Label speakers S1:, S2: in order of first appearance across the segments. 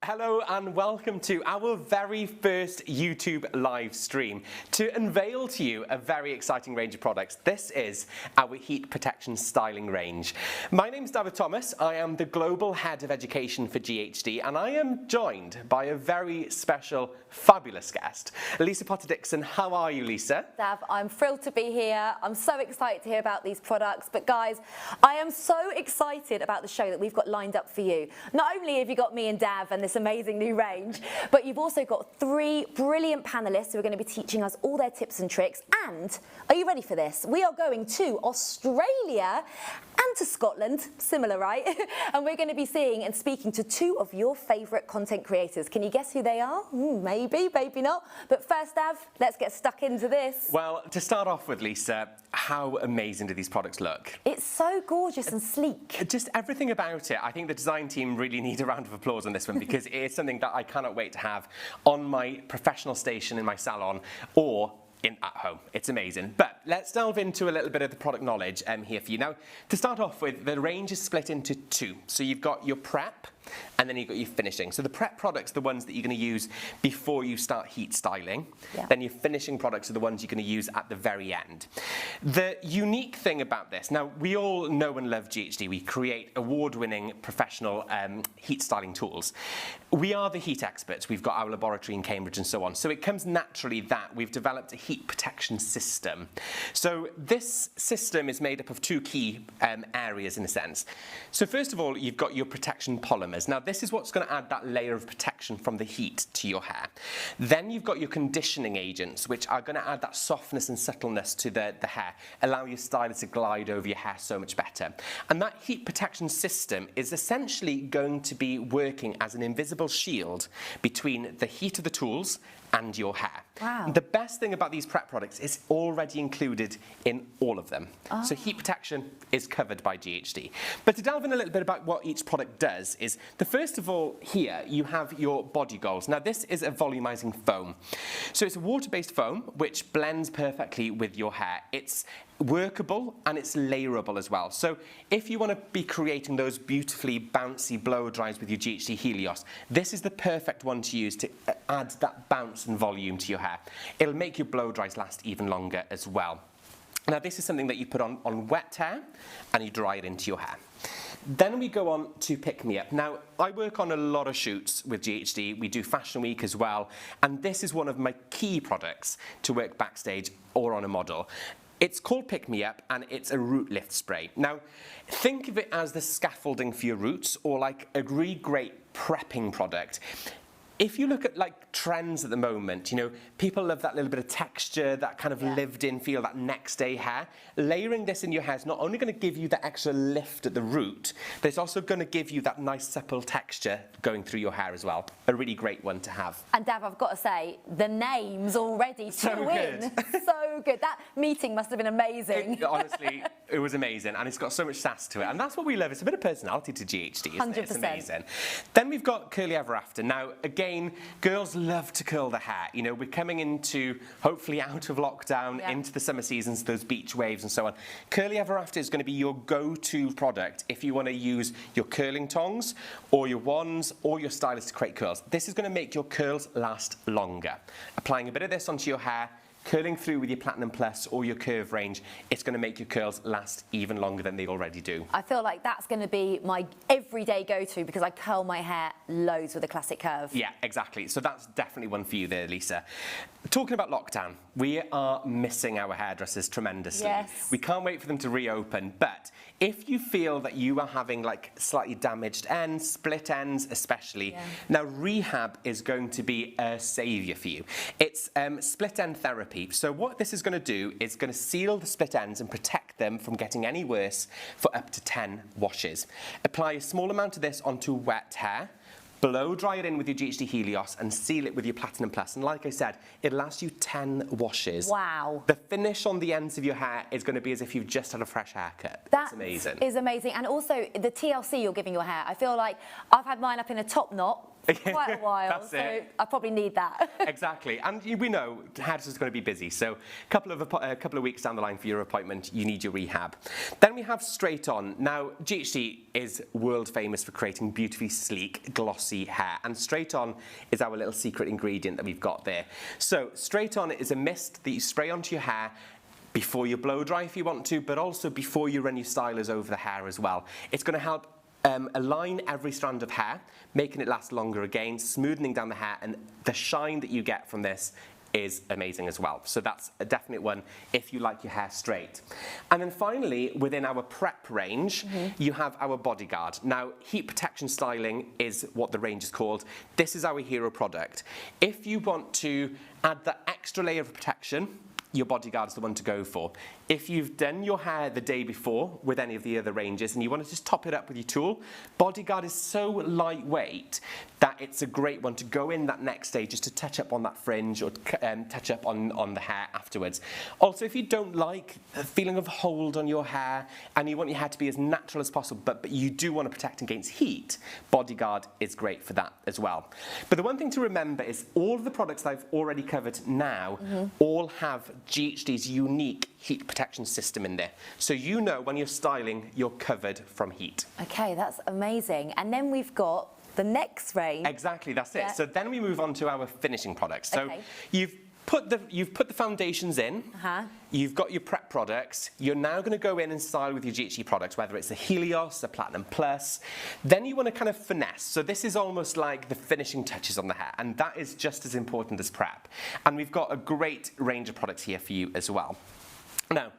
S1: Hello and welcome to our very first YouTube live stream to unveil to you a very exciting range of products. This is our heat protection styling range. My name's Dafydd Thomas. I am the Global Head of Education for GHD and I am joined by a very special, fabulous guest. Lisa Potter-Dixon, how are you, Lisa?
S2: Dav, I'm thrilled to be here. I'm so excited to hear about these products. But guys, I am so excited about the show that we've got lined up for you. Not only have you got me and Dav and this amazing new range, but you've also got three brilliant panelists who are going to be teaching us all their tips and tricks. And are you ready for this? We are going to Australia and to Scotland, similar, right? And we're going to be seeing and speaking to two of your favourite content creators. Can you guess who they are? Maybe, maybe not. But first, Dav, let's get stuck into this.
S1: Well, to start off with, Lisa, how amazing do these products look?
S2: It's so gorgeous and sleek.
S1: Just everything about it. I think the design team really need a round of applause on this one because it is something that I cannot wait to have on my professional station in my salon or at home. It's amazing. But let's delve into a little bit of the product knowledge here for you. Now, to start off with, the range is split into two. So you've got your prep and then you've got your finishing. So the prep products are the ones that you're going to use before you start heat styling. Yeah. Then your finishing products are the ones you're going to use at the very end. The unique thing about this, now we all know and love GHD. We create award-winning professional heat styling tools. We are the heat experts. We've got our laboratory in Cambridge and so on. So it comes naturally that we've developed a heat protection system. So this system is made up of two key areas in a sense. So first of all, you've got your protection polymers. Now this is what's going to add that layer of protection from the heat to your hair. Then you've got your conditioning agents, which are going to add that softness and subtleness to the hair, allow your styler to glide over your hair so much better. And that heat protection system is essentially going to be working as an invisible shield between the heat of the tools and your hair.
S2: Wow.
S1: The best thing about these prep products is already included in all of them. Oh. So heat protection is covered by GHD. But to delve in a little bit about what each product does is, the first of all here you have your body goals. Now this is a volumizing foam. So it's a water-based foam which blends perfectly with your hair. It's workable and it's layerable as well. So if you want to be creating those beautifully bouncy blow dries with your GHD Helios, this is the perfect one to use to add that bounce and volume to your hair. It'll make your blow dries last even longer as well. Now this is something that you put on wet hair and you dry it into your hair. Then we go on to Pick Me Up. Now, I work on a lot of shoots with GHD. We do Fashion Week as well. And this is one of my key products to work backstage or on a model. It's called Pick Me Up and it's a root lift spray. Now, think of it as the scaffolding for your roots or like a really great prepping product. If you look at like trends at the moment, you know, people love that little bit of texture, that kind of lived in feel, that next day hair. Layering this in your hair is not only going to give you that extra lift at the root, but it's also going to give you that nice supple texture going through your hair as well. A really great one to have.
S2: And Dav, I've got to say, the name's already
S1: so
S2: to win. So good. That meeting must have been amazing.
S1: Honestly, it was amazing. And it's got so much sass to it. And that's what we love. It's a bit of personality to GHD, isn't it? It's amazing. Then we've got Curly Ever After. Now, again, girls love to curl the hair. You know, we're coming into, hopefully out of lockdown, into the summer seasons, those beach waves and so on. Curly Ever After is going to be your go-to product if you want to use your curling tongs or your wands or your stylus to create curls. This is going to make your curls last longer. Applying a bit of this onto your hair, curling through with your Platinum Plus or your Curve range, it's going to make your curls last even longer than they already do.
S2: I feel like that's going to be my everyday go-to because I curl my hair loads with a classic curve.
S1: Yeah, exactly. So that's definitely one for you there, Lisa. Talking about lockdown, we are missing our hairdressers tremendously.
S2: Yes.
S1: We can't wait for them to reopen, but if you feel that you are having like slightly damaged ends, split ends especially, now rehab is going to be a saviour for you. It's split end therapy. So what this is going to do is going to seal the split ends and protect them from getting any worse for up to 10 washes. Apply a small amount of this onto wet hair. Blow dry it in with your GHD Helios and seal it with your Platinum Plus. And like I said, it'll last you 10 washes.
S2: Wow.
S1: The finish on the ends of your hair is going to be as if you've just had a fresh haircut. That's amazing.
S2: That is amazing. And also the TLC you're giving your hair. I feel like I've had mine up in a top knot quite a while,
S1: That's
S2: so
S1: it.
S2: I probably need that.
S1: Exactly, and we know hairdressers is going to be busy, so a couple of weeks down the line for your appointment, you need your rehab. Then we have straight on. Now, GHD is world famous for creating beautifully sleek, glossy hair, and straight on is our little secret ingredient that we've got there. So straight on is a mist that you spray onto your hair before you blow dry if you want to, but also before you run your stylers over the hair as well. It's going to help align every strand of hair, making it last longer again, smoothing down the hair, and the shine that you get from this is amazing as well. So that's a definite one if you like your hair straight. And then finally, within our prep range, you have our bodyguard. Now, heat protection styling is what the range is called. This is our hero product. If you want to add that extra layer of protection, your bodyguard is the one to go for. If you've done your hair the day before with any of the other ranges and you want to just top it up with your tool, bodyguard is so lightweight that it's a great one to go in that next day just to touch up on that fringe or touch up on the hair afterwards. Also, if you don't like the feeling of hold on your hair and you want your hair to be as natural as possible, but you do want to protect against heat, bodyguard is great for that as well. But the one thing to remember is all of the products that I've already covered now all have GHD's unique heat protection system in there. So you know when you're styling, you're covered from heat. Okay,
S2: that's amazing. And then we've got the next range.
S1: Exactly, that's it. So then we move on to our finishing products. So you've put the foundations in, you've got your prep products, you're now going to go in and style with your GHD products, whether it's a Helios, a Platinum Plus. Then you want to kind of finesse. So this is almost like the finishing touches on the hair, and that is just as important as prep. And we've got a great range of products here for you as well. Now,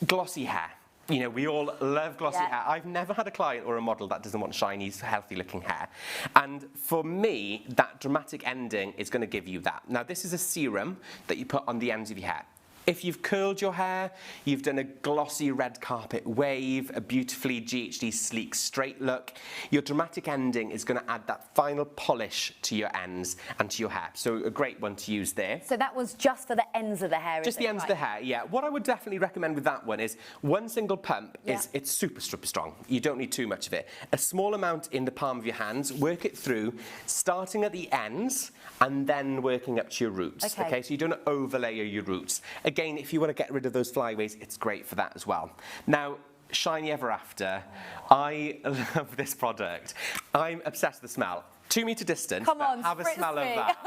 S1: glossy hair. You know, we all love glossy hair. I've never had a client or a model that doesn't want shiny, healthy-looking hair. And for me, that dramatic ending is going to give you that. Now, this is a serum that you put on the ends of your hair. If you've curled your hair, you've done a glossy red carpet wave, a beautifully GHD sleek straight look, your dramatic ending is going to add that final polish to your ends and to your hair. So a great one to use there.
S2: So that was just for the ends of the hair,
S1: Just the ends of the hair, yeah. What I would definitely recommend with that one is one single pump is it's super strong. You don't need too much of it. A small amount in the palm of your hands, work it through, starting at the ends and then working up to your roots. Okay, so you don't overlay your roots. Again, if you want to get rid of those flyaways, it's great for that as well. Now, shiny ever after. I love this product. I'm obsessed with the smell. 2 metre distance.
S2: Come on,
S1: have a smell of that.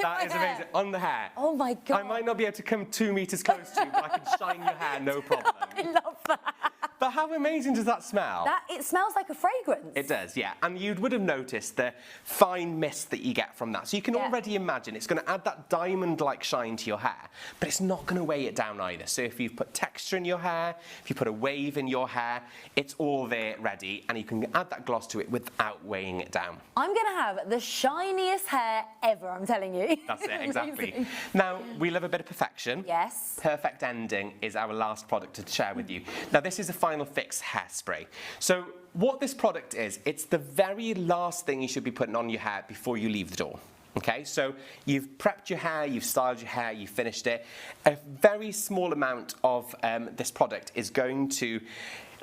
S1: That is amazing. On the hair.
S2: Oh my God.
S1: I might not be able to come 2 metres close to you, but I can shine your hair, no problem.
S2: I love that.
S1: But how amazing does that smell?
S2: It smells like a fragrance.
S1: It does, yeah. And you would have noticed the fine mist that you get from that. So you can already imagine it's going to add that diamond-like shine to your hair, but it's not going to weigh it down either. So if you've put texture in your hair, if you put a wave in your hair, it's all there ready, and you can add that gloss to it without weighing it down.
S2: I'm going to have the shiniest hair ever, I'm telling you.
S1: That's it, exactly. Now, we love a bit of perfection.
S2: Yes.
S1: Perfect ending is our last product to share with you. Now, this is a Final Fix hairspray. So what this product is, it's the very last thing you should be putting on your hair before you leave the door. Okay, so you've prepped your hair, you've styled your hair, you've finished it. A very small amount of this product is going to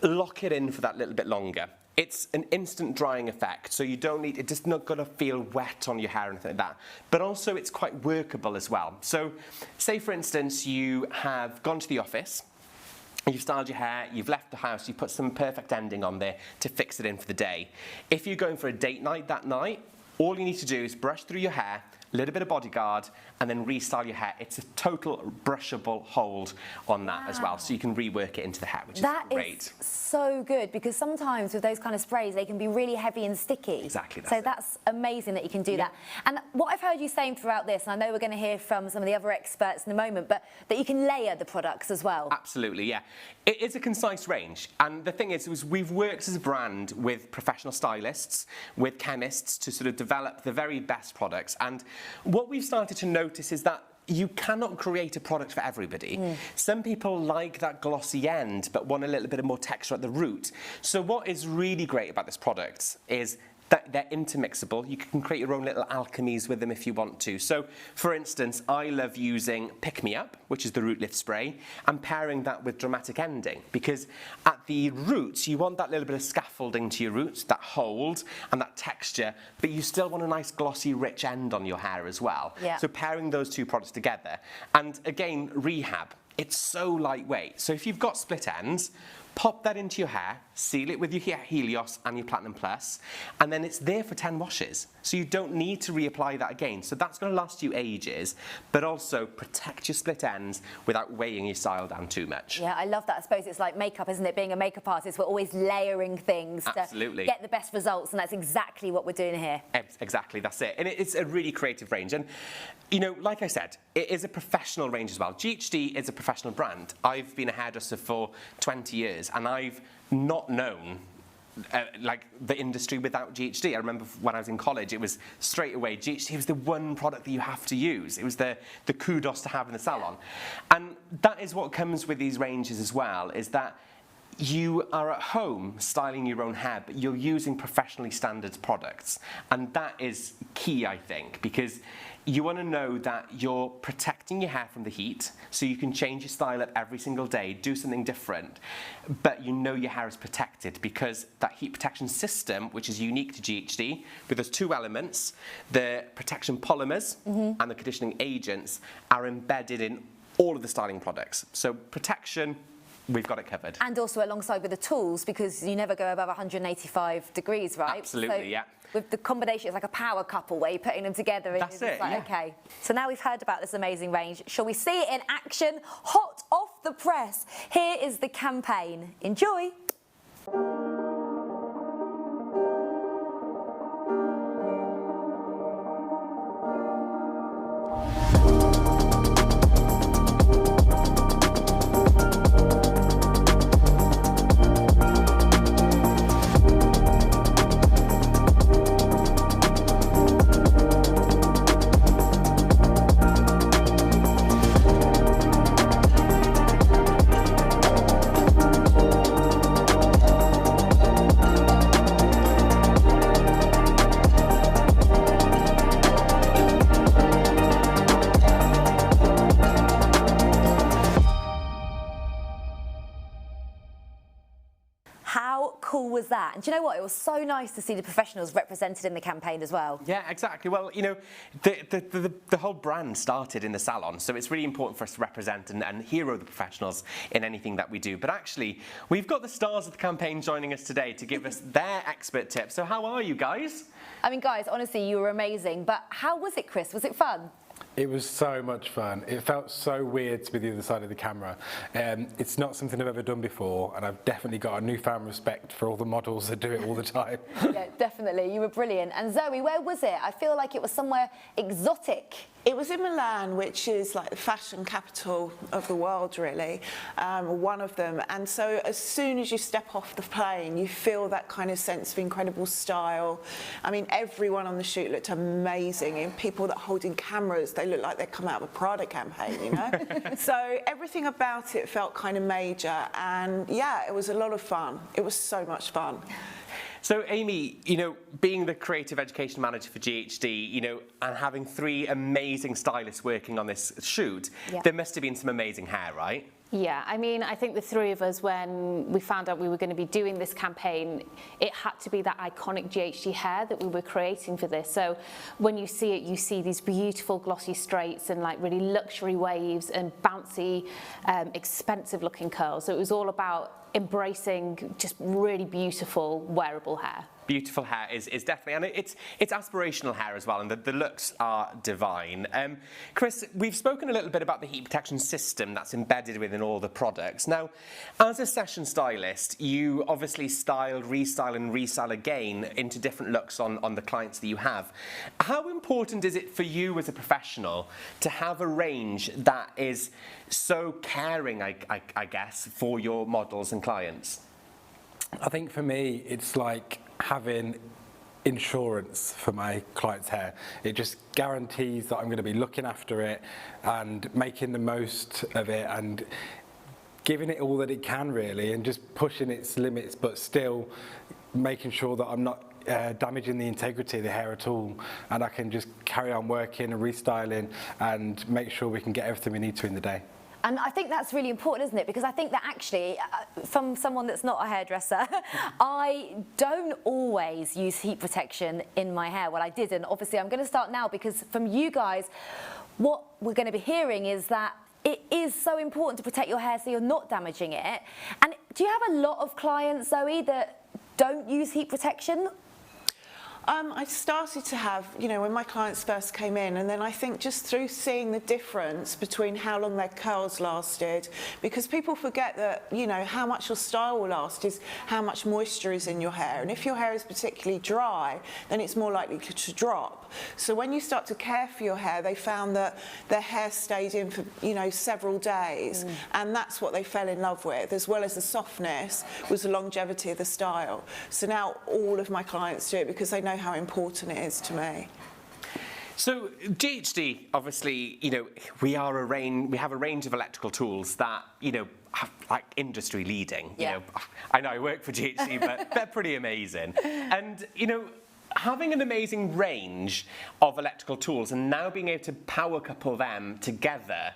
S1: lock it in for that little bit longer. It's an instant drying effect, so you don't need, it's not going to feel wet on your hair or anything like that. But also it's quite workable as well. So say for instance you have gone to the office, you've styled your hair, you've left the house, you put some perfect ending on there to fix it in for the day. If you're going for a date night that night, all you need to do is brush through your hair, a little bit of bodyguard, and then restyle your hair. It's a total brushable hold on that as well, so you can rework it into the hair, which is great.
S2: That is so good, because sometimes with those kind of sprays, they can be really heavy and sticky.
S1: Exactly.
S2: That's amazing that you can do that. And what I've heard you saying throughout this, and I know we're going to hear from some of the other experts in a moment, but that you can layer the products as well.
S1: Absolutely, yeah. It is a concise range, and the thing is we've worked as a brand with professional stylists, with chemists to sort of develop the very best products, and what we've started to notice is that you cannot create a product for everybody. Some people like that glossy end but want a little bit of more texture at the root. So what is really great about this product is they're intermixable. You can create your own little alchemies with them if you want to. So, for instance, I love using Pick Me Up, which is the root lift spray, and pairing that with Dramatic Ending, because at the roots, you want that little bit of scaffolding to your roots, that hold and that texture, but you still want a nice glossy, rich end on your hair as well.
S2: Yeah.
S1: So pairing those two products together. And again, rehab, it's so lightweight. So if you've got split ends, pop that into your hair, seal it with your Helios and your Platinum Plus, and then it's there for 10 washes. So you don't need to reapply that again. So that's going to last you ages, but also protect your split ends without weighing your style down too much.
S2: Yeah, I love that. I suppose it's like makeup, isn't it? Being a makeup artist, we're always layering things to get the best results, and that's exactly what we're doing here.
S1: Exactly, that's it. And it's a really creative range. And, you know, like I said, it is a professional range as well. GHD is a professional brand. I've been a hairdresser for 20 years, and I've not known like the industry without GHD. I remember when I was in college, it was straight away, GHD was the one product that you have to use. It was the kudos to have in the salon. And that is what comes with these ranges as well, is that you are at home styling your own hair, but you're using professionally standard products. And that is key, I think, because you want to know that you're protecting your hair from the heat, so you can change your style up every single day, do something different, but you know your hair is protected because that heat protection system, which is unique to GHD, with those two elements, the protection polymers and the conditioning agents, are embedded in all of the styling products. So protection, we've got it covered. And also alongside with the tools, because you never go above 185 degrees, right? Absolutely, so yeah. With the combination, it's like a power couple where you're putting them together. And that's it, like, yeah. Okay. So now we've heard about this amazing range. Shall we see it in action? Hot off the press. Here is the campaign. Enjoy. Was that? And do you know what? It was so nice to see the professionals represented in the campaign as well. Yeah, exactly. Well, you know, the whole brand started in the salon, so it's really important for us to represent and hero the professionals in anything that we do. But actually, we've got the stars of the campaign joining us today to give us their expert tips. So how are you guys? I mean, guys, honestly, you were amazing. But how was it, Chris? Was it fun?
S3: It was so much fun. It felt so weird to be the other side of the camera. It's not something I've ever done before, and I've definitely got a newfound respect for all the models that do it all the time.
S2: Yeah, definitely. You were brilliant. And Zoe, where was it? I feel like it was somewhere exotic.
S4: It was in Milan, which is like the fashion capital of the world, really, one of them. And so as soon as you step off the plane, you feel that kind of sense of incredible style. I mean, everyone on the shoot looked amazing. And people that are holding cameras, they look like they come out of a Prada campaign, you know? So everything about it felt kind of major. And yeah, it was a lot of fun. It was so much fun.
S1: So Amy, you know, being the creative education manager for GHD, you know, and having 3 amazing stylists working on this shoot, there must have been some amazing hair, right?
S5: Yeah, I mean, I think the 3 of us, when we found out we were going to be doing this campaign, it had to be that iconic GHD hair that we were creating for this. So when you see it, you see these beautiful glossy straights and like really luxury waves and bouncy, expensive looking curls. So it was all about embracing just really beautiful wearable hair.
S1: Beautiful hair is definitely, and it's aspirational hair as well, and the looks are divine. Chris, we've spoken a little bit about the heat protection system that's embedded within all the products. Now, as a session stylist, you obviously style, restyle and restyle again into different looks on the clients that you have. How important is it for you as a professional to have a range that is so caring, I guess, for your models and clients?
S3: I think for me, it's like having insurance for my client's hair. It just guarantees that I'm going to be looking after it and making the most of it and giving it all that it can, really, and just pushing its limits, but still making sure that I'm not damaging the integrity of the hair at all, and I can just carry on working and restyling and make sure we can get everything we need to in the day.
S2: And I think that's really important, isn't it? Because I think that actually, from someone that's not a hairdresser, I don't always use heat protection in my hair. Well, I didn't. Obviously, I'm going to start now because from you guys, what we're going to be hearing is that it is so important to protect your hair so you're not damaging it. And do you have a lot of clients, Zoe, that don't use heat protection?
S4: I started to have, you know, when my clients first came in, and then I think just through seeing the difference between how long their curls lasted, because people forget that, you know, how much your style will last is how much moisture is in your hair, and if your hair is particularly dry, then it's more likely to drop. So when you start to care for your hair, they found that their hair stayed in for, you know, several days, and that's what they fell in love with, as well as the softness, was the longevity of the style. So now all of my clients do it because they know how important it is to me.
S1: So GHD, obviously, you know, we have a range of electrical tools that, you know, are like industry leading.
S2: Yeah.
S1: You know, I know I work for GHD, but they're pretty amazing. And, you know, having an amazing range of electrical tools and now being able to power couple them together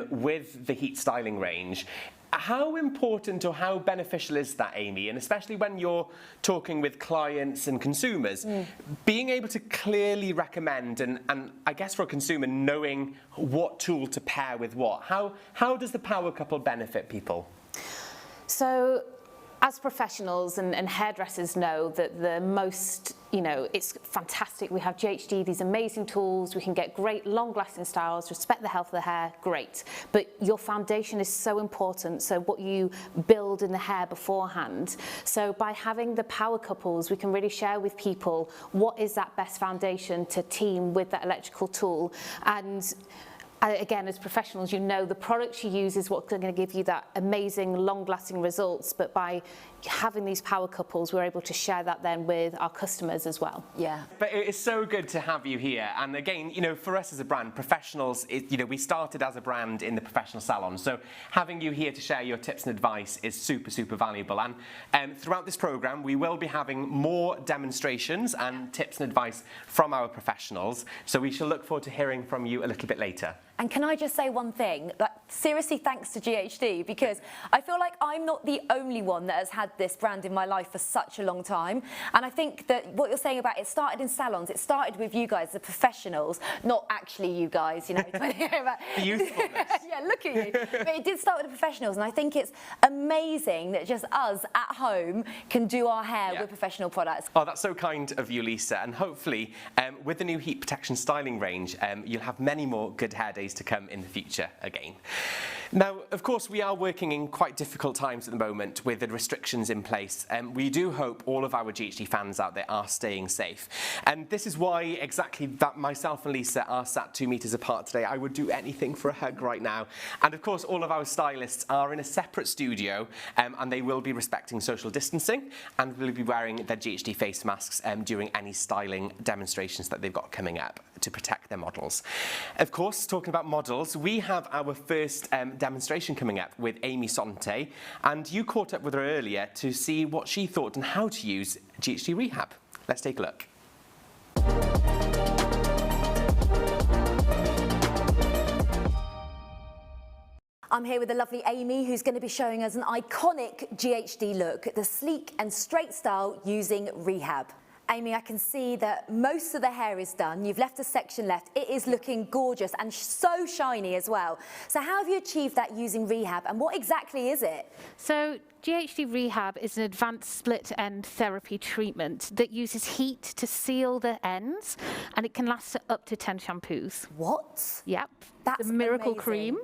S1: with the heat styling range, how important or how beneficial is that, Amy? And especially when you're talking with clients and consumers, being able to clearly recommend and I guess for a consumer knowing what tool to pair with what, how does the power couple benefit people?
S5: So, as professionals and hairdressers know that the most, you know, it's fantastic. We have GHD, these amazing tools. We can get great long-lasting styles, respect the health of the hair, great. But your foundation is so important. So what you build in the hair beforehand. So by having the power couples, we can really share with people what is that best foundation to team with that electrical tool. And again, as professionals, you know the products you use is what's going to give you that amazing, long-lasting results. But by having these power couples, we're able to share that then with our customers as well.
S2: Yeah.
S1: But it's so good to have you here. And again, you know, for us as a brand, professionals, you know, we started as a brand in the professional salon. So having you here to share your tips and advice is super, super valuable. And throughout this programme, we will be having more demonstrations and tips and advice from our professionals. So we shall look forward to hearing from you a little bit later.
S2: And can I just say one thing? Like, seriously, thanks to GHD, because I feel like I'm not the only one that has had this brand in my life for such a long time. And I think that what you're saying about it started in salons, it started with you guys, the professionals, not actually you guys, you know.
S1: Youthfulness.
S2: Yeah, look at you. But it did start with the professionals, and I think it's amazing that just us at home can do our hair with professional products.
S1: Oh, that's so kind of you, Lisa. And hopefully, with the new heat protection styling range, you'll have many more good hair days to come in the future again. Now, of course, we are working in quite difficult times at the moment with the restrictions in place. We do hope all of our GHD fans out there are staying safe. And this is why exactly that myself and Lisa are sat 2 meters apart today. I would do anything for a hug right now. And of course, all of our stylists are in a separate studio and they will be respecting social distancing and will be wearing their GHD face masks during any styling demonstrations that they've got coming up to protect their models. Of course, talking about models, we have our first demonstration coming up with Amy Sonte, and you caught up with her earlier to see what she thought and how to use GHD Rehab. Let's take a look.
S2: I'm here with the lovely Amy, who's going to be showing us an iconic GHD look, the sleek and straight style using Rehab. Amy, I can see that most of the hair is done. You've left a section left. It is looking gorgeous and so shiny as well. So how have you achieved that using Rehab, and what exactly is it?
S5: So GHD Rehab is an advanced split-end therapy treatment that uses heat to seal the ends, and it can last up to 10 shampoos.
S2: What?
S5: Yep.
S2: That's
S5: the miracle
S2: amazing.
S5: Cream.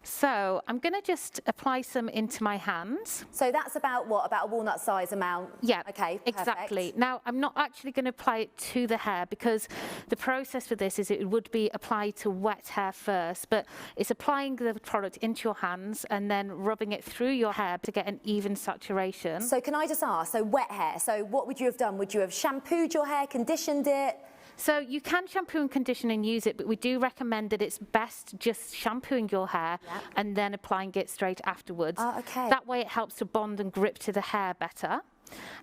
S5: So I'm going to just apply some into my hands.
S2: So that's about what? About a walnut size amount?
S5: Yeah,
S2: okay, perfect.
S5: exactly. Now, I'm not actually going to apply it to the hair because the process for this is it would be applied to wet hair first, but it's applying the product into your hands and then rubbing it through your hair to get an even saturation.
S2: So can I just ask, so wet hair, so what would you have done? Would you have shampooed your hair, conditioned it?
S5: So you can shampoo and condition and use it, but we do recommend that it's best just shampooing your hair and then applying it straight afterwards.
S2: Okay.
S5: That way it helps to bond and grip to the hair better.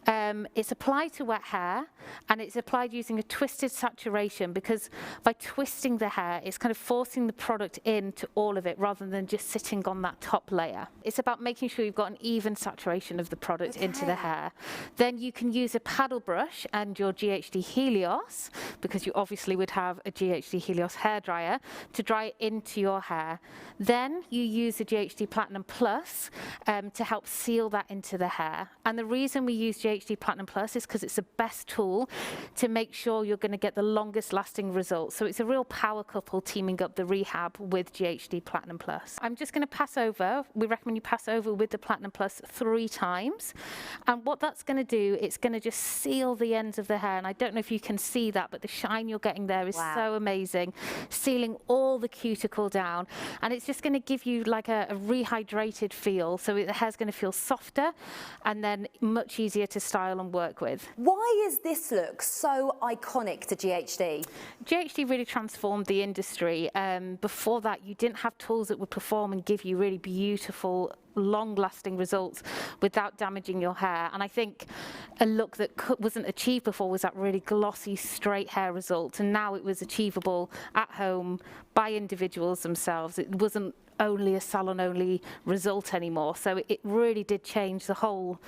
S5: It's applied to wet hair, and it's applied using a twisted saturation, because by twisting the hair, it's kind of forcing the product into all of it rather than just sitting on that top layer. It's about making sure you've got an even saturation of the product into the hair. Then you can use a paddle brush and your GHD Helios, because you obviously would have a GHD Helios hairdryer, to dry it into your hair. Then you use the GHD Platinum Plus to help seal that into the hair. And the reason we use GHD Platinum Plus is because it's the best tool to make sure you're going to get the longest lasting results. So it's a real power couple teaming up the rehab with GHD Platinum Plus. I'm just going to pass over. We recommend you pass over with the Platinum Plus 3 times. And what that's going to do, it's going to just seal the ends of the hair. And I don't know if you can see that, but the shine you're getting there is so amazing, sealing all the cuticle down. And it's just going to give you like a rehydrated feel. So the hair's going to feel softer and then much easier to style and work with.
S2: Why is this look so iconic to GHD?
S5: GHD really transformed the industry. Before that, you didn't have tools that would perform and give you really beautiful, long-lasting results without damaging your hair. And I think a look that wasn't achieved before was that really glossy, straight hair result. And now it was achievable at home by individuals themselves. It wasn't only a salon-only result anymore. So it really did change the whole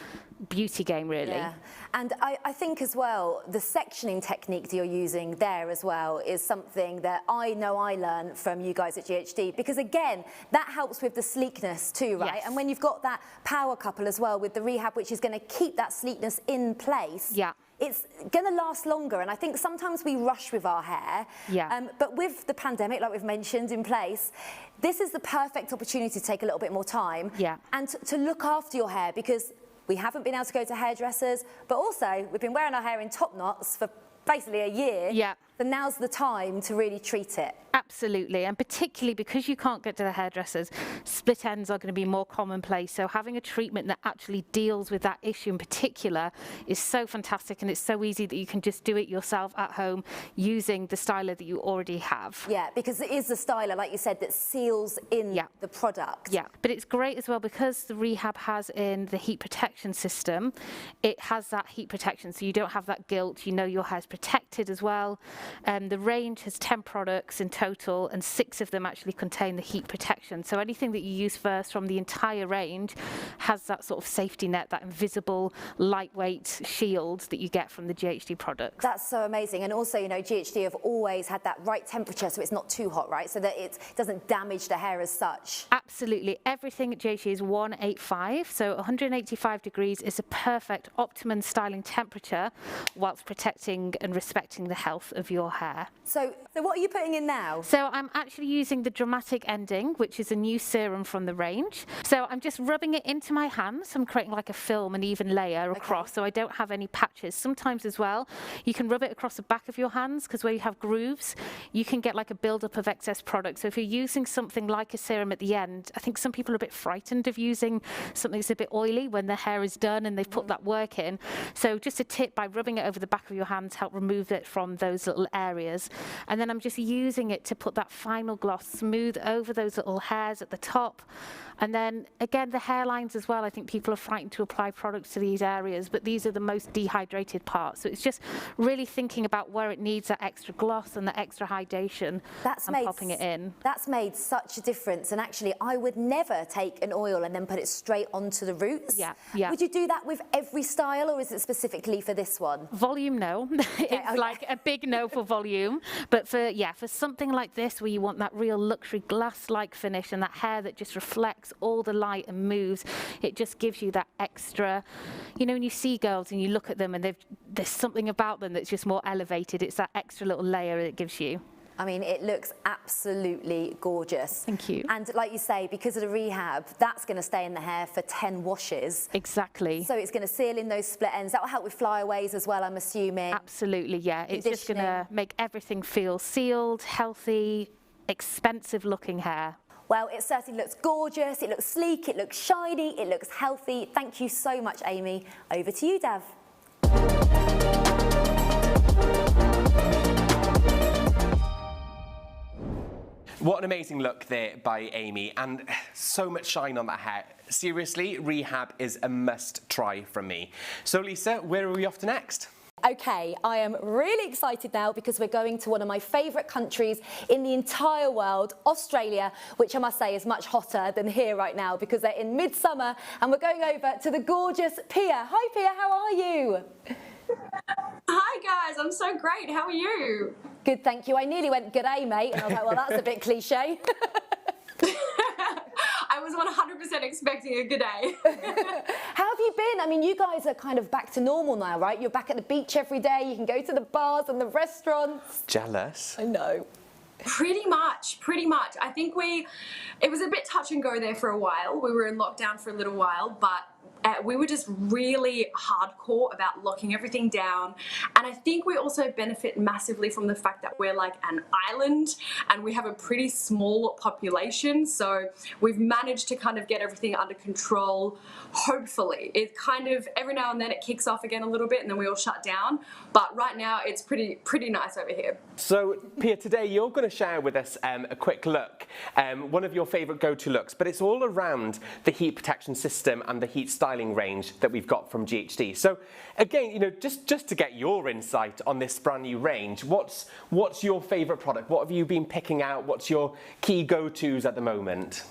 S5: beauty game, really.
S2: Yeah. And I think as well, the sectioning technique that you're using there as well is something that I know I learned from you guys at GHD, because again, that helps with the sleekness too, right?
S5: Yes.
S2: And when you've got that power couple as well with the rehab, which is going to keep that sleekness in place, it's going to last longer. And I think sometimes we rush with our hair, but with the pandemic, like we've mentioned, in place, this is the perfect opportunity to take a little bit more time and to look after your hair, because we haven't been able to go to hairdressers, but also we've been wearing our hair in top knots for basically a year. So now's the time to really treat it.
S5: Absolutely, and particularly because you can't get to the hairdressers, split ends are going to be more commonplace. So having a treatment that actually deals with that issue in particular is so fantastic, and it's so easy that you can just do it yourself at home using the styler that you already have.
S2: Yeah, because it is the styler, like you said, that seals in the product.
S5: Yeah, but it's great as well because the rehab has in the heat protection system. It has that heat protection, so you don't have that guilt. You know your hair's protected as well. The range has 10 products in total, and 6 of them actually contain the heat protection. So anything that you use first from the entire range has that sort of safety net, that invisible, lightweight shield that you get from the GHD products.
S2: That's so amazing. And also, you know, GHD have always had that right temperature, so it's not too hot, right? So that it doesn't damage the hair as such.
S5: Absolutely. Everything at GHD is 185, so 185 degrees is a perfect optimum styling temperature whilst protecting and respecting the health of your hair.
S2: So what are you putting in now?
S5: So I'm actually using the Dramatic Ending, which is a new serum from the range. So I'm just rubbing it into my hands. I'm creating like a film, an even layer across, so I don't have any patches. Sometimes as well, you can rub it across the back of your hands, because where you have grooves, you can get like a build-up of excess product. So if you're using something like a serum at the end, I think some people are a bit frightened of using something that's a bit oily when their hair is done and they've put that work in. So just a tip, by rubbing it over the back of your hands, help remove it from those little areas. And then I'm just using it to put that final gloss smooth over those little hairs at the top. And then again, the hairlines as well. I think people are frightened to apply products to these areas, but these are the most dehydrated parts. So it's just really thinking about where it needs that extra gloss and the extra hydration and popping it in.
S2: That's made such a difference. And actually, I would never take an oil and then put it straight onto the roots. Would you do that with every style, or is it specifically for this one?
S5: Volume, no. It's like a big no for volume. But for something like this, where you want that real luxury glass-like finish and that hair that just reflects all the light and moves, it just gives you that extra, you know, when you see girls and you look at them and there's something about them that's just more elevated. It's that extra little layer it gives you.
S2: I mean, it looks absolutely gorgeous.
S5: Thank you.
S2: And like you say, because of the rehab, that's going to stay in the hair for 10 washes.
S5: Exactly.
S2: So it's going to seal in those split ends. That will help with flyaways as well, I'm assuming.
S5: Absolutely, yeah. It's just going to make everything feel sealed, healthy, expensive looking hair.
S2: Well, it certainly looks gorgeous, it looks sleek, it looks shiny, it looks healthy. Thank you so much, Amy. Over to you, Dav.
S1: What an amazing look there by Amy, and so much shine on that hair. Seriously, rehab is a must try from me. So Lisa, where are we off to next?
S2: Okay, I am really excited now because we're going to one of my favourite countries in the entire world, Australia, which I must say is much hotter than here right now because they're in midsummer, and we're going over to the gorgeous Pia. Hi Pia, how are you?
S6: Hi guys, I'm so great. How are you?
S2: Good, thank you. I nearly went g'day mate, and I was like, well, that's a bit cliche.
S6: I was 100% expecting a good day.
S2: How have you been? I mean, you guys are kind of back to normal now, right? You're back at the beach every day. You can go to the bars and the restaurants.
S1: Jealous.
S2: I know.
S6: Pretty much. I think it was a bit touch and go there for a while. We were in lockdown for a little while, but we were just really hardcore about locking everything down, and I think we also benefit massively from the fact that we're like an island and we have a pretty small population, so we've managed to kind of get everything under control. Hopefully, it kind of every now and then it kicks off again a little bit and then we all shut down, but right now it's pretty nice over here.
S1: So Pia, today you're going to share with us a quick look, one of your favourite go-to looks, but it's all around the heat protection system and the heat styling range that we've got from GHD. So again, you know, just to get your insight on this brand new range, what's your favourite product? What have you been picking out? What's your key go-tos at the moment?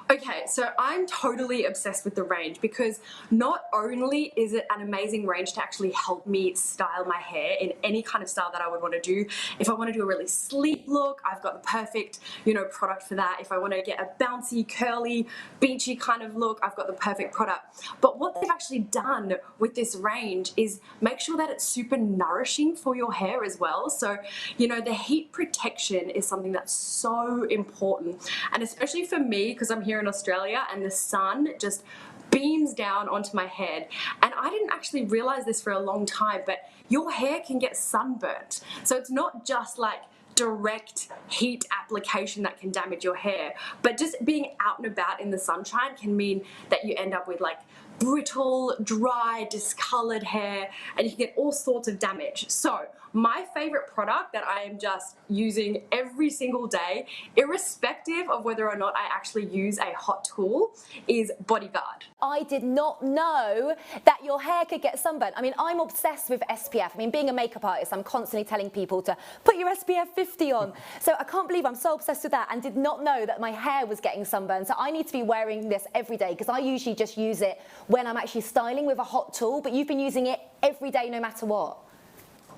S6: Okay, so I'm totally obsessed with the range because not only is it an amazing range to actually help me style my hair in any kind of style that I would want to do. If I want to do a really sleek look, I've got the perfect, you know, product for that. If I want to get a bouncy, curly, beachy kind of look, I've got the perfect product. But what they've actually done with this range is make sure that it's super nourishing for your hair as well. So, you know, the heat protection is something that's so important, and especially for me because I'm here in Australia and the sun just beams down onto my head, and I didn't actually realize this for a long time, but your hair can get sunburnt. So it's not just like direct heat application that can damage your hair, but just being out and about in the sunshine can mean that you end up with like brittle, dry, discolored hair, and you can get all sorts of damage. So my favorite product that I am just using every single day, irrespective of whether or not I actually use a hot tool, is Bodyguard.
S2: I did not know that your hair could get sunburnt. I mean, I'm obsessed with SPF. I mean, being a makeup artist, I'm constantly telling people to put your SPF 50 on. So I can't believe I'm so obsessed with that and did not know that my hair was getting sunburned. So I need to be wearing this every day because I usually just use it when I'm actually styling with a hot tool, but you've been using it every day no matter what.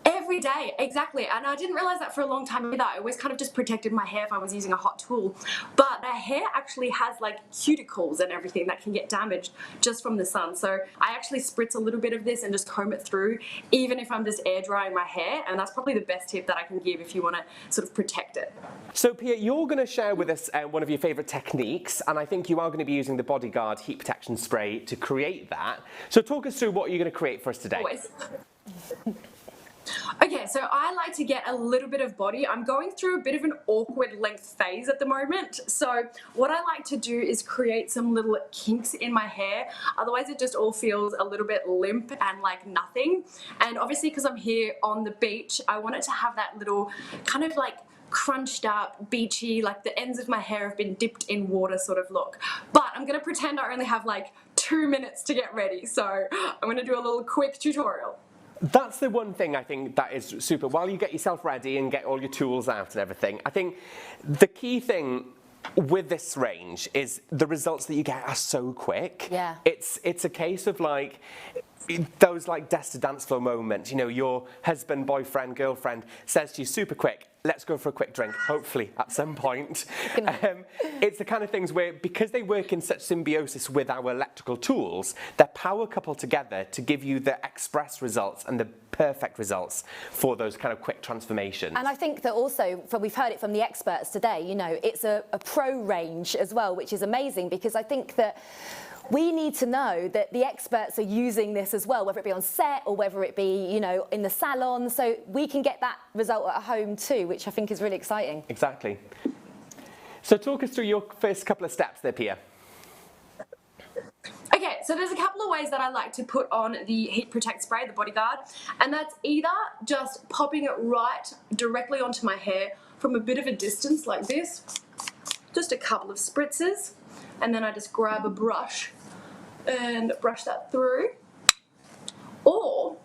S6: Every day, exactly. And I didn't realize that for a long time either. I always kind of just protected my hair if I was using a hot tool. But my hair actually has like cuticles and everything that can get damaged just from the sun. So I actually spritz a little bit of this and just comb it through, even if I'm just air drying my hair. And that's probably the best tip that I can give if you want to sort of protect it.
S1: So Pia, you're going to share with us one of your favourite techniques, and I think you are going to be using the Bodyguard heat protection spray to create that. So talk us through what you're going to create for us today.
S6: Always. Okay, so I like to get a little bit of body. I'm going through a bit of an awkward length phase at the moment. So what I like to do is create some little kinks in my hair. Otherwise it just all feels a little bit limp and like nothing. And obviously because I'm here on the beach, I want it to have that little kind of like crunched up, beachy, like the ends of my hair have been dipped in water sort of look. But I'm going to pretend I only have like 2 minutes to get ready. So I'm going to do a little quick tutorial.
S1: That's the one thing I think that is super. While you get yourself ready and get all your tools out and everything, I think the key thing with this range is the results that you get are so quick.
S2: Yeah.
S1: It's a case of like those like desk to dance floor moments, you know, your husband, boyfriend, girlfriend says to you super quick, let's go for a quick drink, hopefully at some point. It's the kind of things where, because they work in such symbiosis with our electrical tools, they're power coupled together to give you the express results and the perfect results for those kind of quick transformations.
S2: And I think that also, we've heard it from the experts today, you know, it's a pro range as well, which is amazing, because I think that we need to know that the experts are using this as well, whether it be on set or whether it be, you know, in the salon, so we can get that result at home too, which I think is really exciting.
S1: Exactly. So talk us through your first couple of steps there, Pia.
S6: Okay, so there's a couple of ways that I like to put on the Heat Protect Spray, the Bodyguard, and that's either just popping it right directly onto my hair from a bit of a distance like this, just a couple of spritzes, and then I just grab a brush and brush that through. Or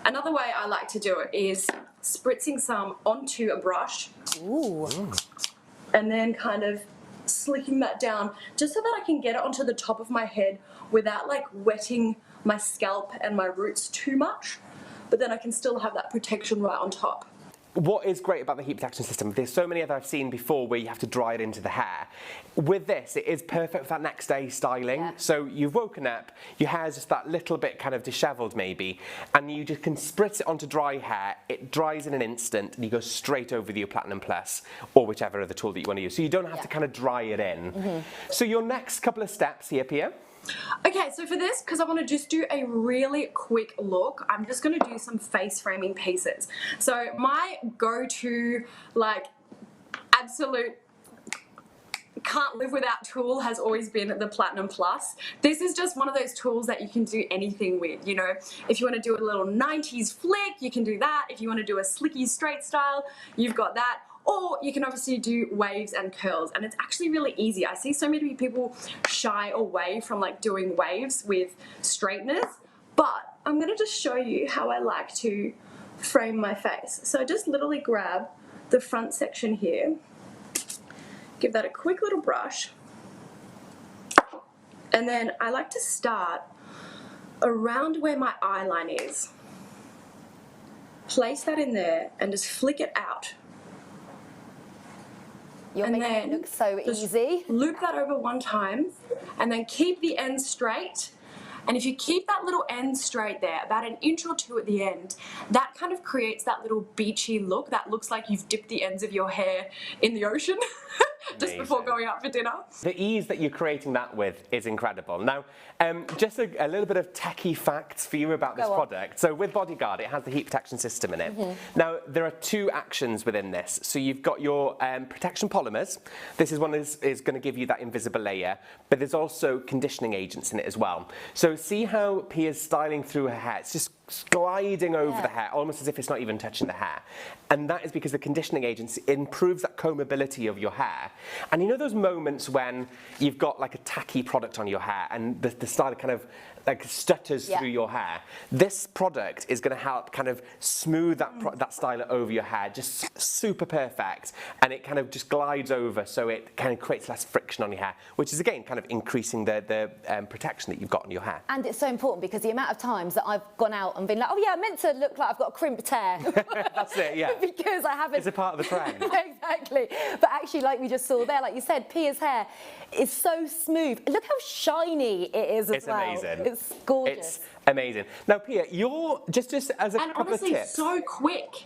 S6: another way I like to do it is spritzing some onto a brush.
S2: Ooh.
S6: And then kind of slicking that down just so that I can get it onto the top of my head without like wetting my scalp and my roots too much, but then I can still have that protection right on top.
S1: What is great about the heat protection system, there's so many other I've seen before where you have to dry it into the hair. With this, it is perfect for that next day styling.
S2: Yeah.
S1: So you've woken up, your hair's just that little bit kind of disheveled maybe, and you just can spritz it onto dry hair, it dries in an instant, and you go straight over with your Platinum Plus, or whichever other tool that you want to use. So you don't have to kind of dry it in. So your next couple of steps here, Pia.
S6: Okay, so for this, because I want to just do a really quick look, I'm just going to do some face framing pieces. So my go-to, like, absolute can't live without tool has always been the Platinum Plus. This is just one of those tools that you can do anything with, you know. If you want to do a little 90s flick, you can do that. If you want to do a slicky straight style, you've got that. Or you can obviously do waves and curls, and it's actually really easy. I see so many people shy away from like doing waves with straighteners, but I'm gonna just show you how I like to frame my face. So I just literally grab the front section here, give that a quick little brush, and then I like to start around where my eyeline is. Place that in there and just flick it out.
S2: You're making it look so easy.
S6: Loop that over one time and then keep the end straight. And if you keep that little end straight there, about an inch or two at the end, that kind of creates that little beachy look that looks like you've dipped the ends of your hair in the ocean just before going out for dinner.
S1: The ease that you're creating that with is incredible. Now, just a little bit of techie facts for you about this product. So with Bodyguard, it has the heat protection system in it. Now, there are two actions within this. So you've got your protection polymers. This is one is going to give you that invisible layer, but there's also conditioning agents in it as well. So see how Pia's styling through her hair. It's just gliding over the hair, almost as if it's not even touching the hair. And that is because the conditioning agents improves that combability of your hair. And you know those moments when you've got like a tacky product on your hair and the style kind of like stutters through your hair? This product is going to help kind of smooth that that styler over your hair, just super perfect, and it kind of just glides over, so it kind of creates less friction on your hair, which is again kind of increasing the protection that you've got on your hair.
S2: And it's so important because the amount of times that I've gone out and been like, oh yeah, I meant to look like I've got a crimped hair.
S1: That's it, yeah.
S2: Because I haven't.
S1: It's a part of the trend.
S2: Exactly. But actually, like we just sayor there, like you said, Pia's hair is so smooth. Look how shiny it is as well.
S1: It's amazing.
S2: It's gorgeous.
S1: It's amazing. Now, Pia, you're just as a couple of tips.
S6: So quick.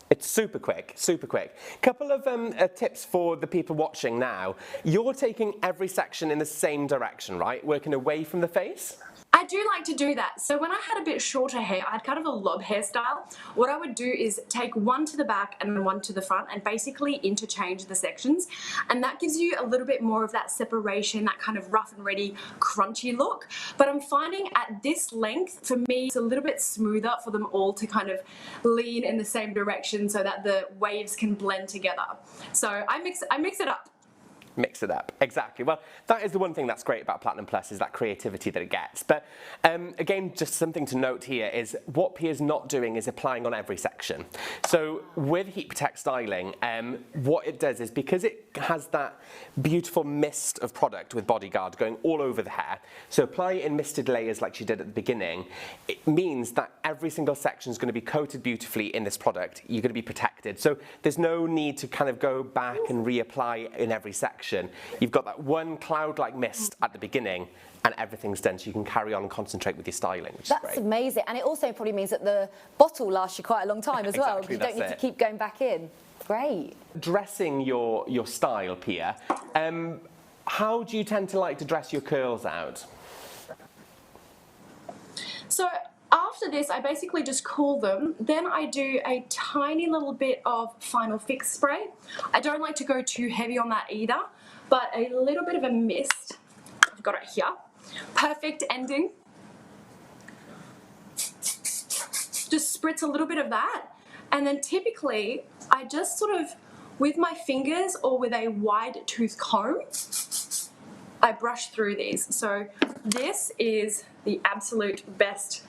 S1: It's super quick, super quick. Couple of tips for the people watching now. You're taking every section in the same direction, right? Working away from the face?
S6: I do like to do that. So when I had a bit shorter hair, I had kind of a lob hairstyle. What I would do is take one to the back and then one to the front and basically interchange the sections. And that gives you a little bit more of that separation, that kind of rough and ready, crunchy look. But I'm finding at this length, for me, it's a little bit smoother for them all to kind of lean in the same direction so that the waves can blend together. So I mix it up.
S1: Mix it up, exactly. Well, that is the one thing that's great about Platinum Plus, is that creativity that it gets. But again, just something to note here is what Pia's not doing is applying on every section. So with Heat Protect styling, what it does is, because it has that beautiful mist of product with Bodyguard going all over the hair, so apply it in misted layers like she did at the beginning, it means that every single section is going to be coated beautifully in this product. You're going to be protected. So there's no need to kind of go back and reapply in every section. You've got that one cloud-like mist at the beginning, and everything's done, so you can carry on and concentrate with your styling, which is great.
S2: That's amazing. And it also probably means that the bottle lasts you quite a long time as well.
S1: Exactly,
S2: You don't need to keep going back in. Great.
S1: Dressing your style, Pia, how do you tend to like to dress your curls out?
S6: So after this, I basically just cool them. Then I do a tiny little bit of Final Fix spray. I don't like to go too heavy on that either, but a little bit of a mist. I've got it here. Perfect ending. Just spritz a little bit of that. And then typically, I just sort of with my fingers or with a wide tooth comb, I brush through these. So this is the absolute best.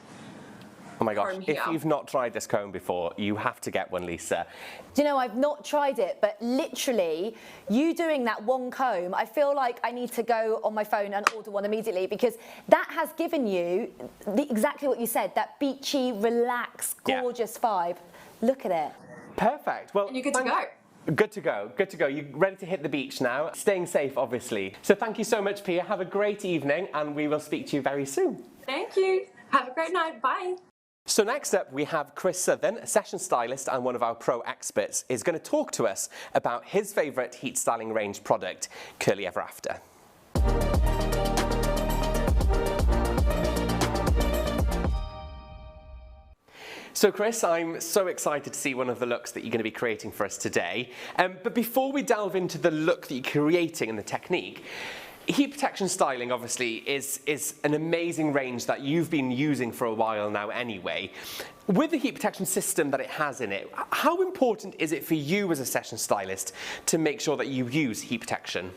S1: Oh my gosh,
S6: comb
S1: if
S6: here.
S1: you've not tried this comb before, you have to get one, Lisa.
S2: Do you know, I've not tried it, but literally, you doing that one comb, I feel like I need to go on my phone and order one immediately, because that has given you exactly what you said, that beachy, relaxed, gorgeous vibe. Look at it.
S1: Perfect. Well,
S6: And you're good to go.
S1: Good to go, good to go. You're ready to hit the beach now. Staying safe, obviously. So thank you so much, Pia. Have a great evening, and we will speak to you very soon.
S6: Thank you. Have a great night. Bye.
S1: So next up, we have Chris Southern, a session stylist and one of our pro experts, is going to talk to us about his favourite heat styling range product, Curly Ever After. So Chris, I'm so excited to see one of the looks that you're going to be creating for us today. But before we delve into the look that you're creating and the technique, heat protection styling obviously is an amazing range that you've been using for a while now anyway. With the heat protection system that it has in it, how important is it for you as a session stylist to make sure that you use heat protection?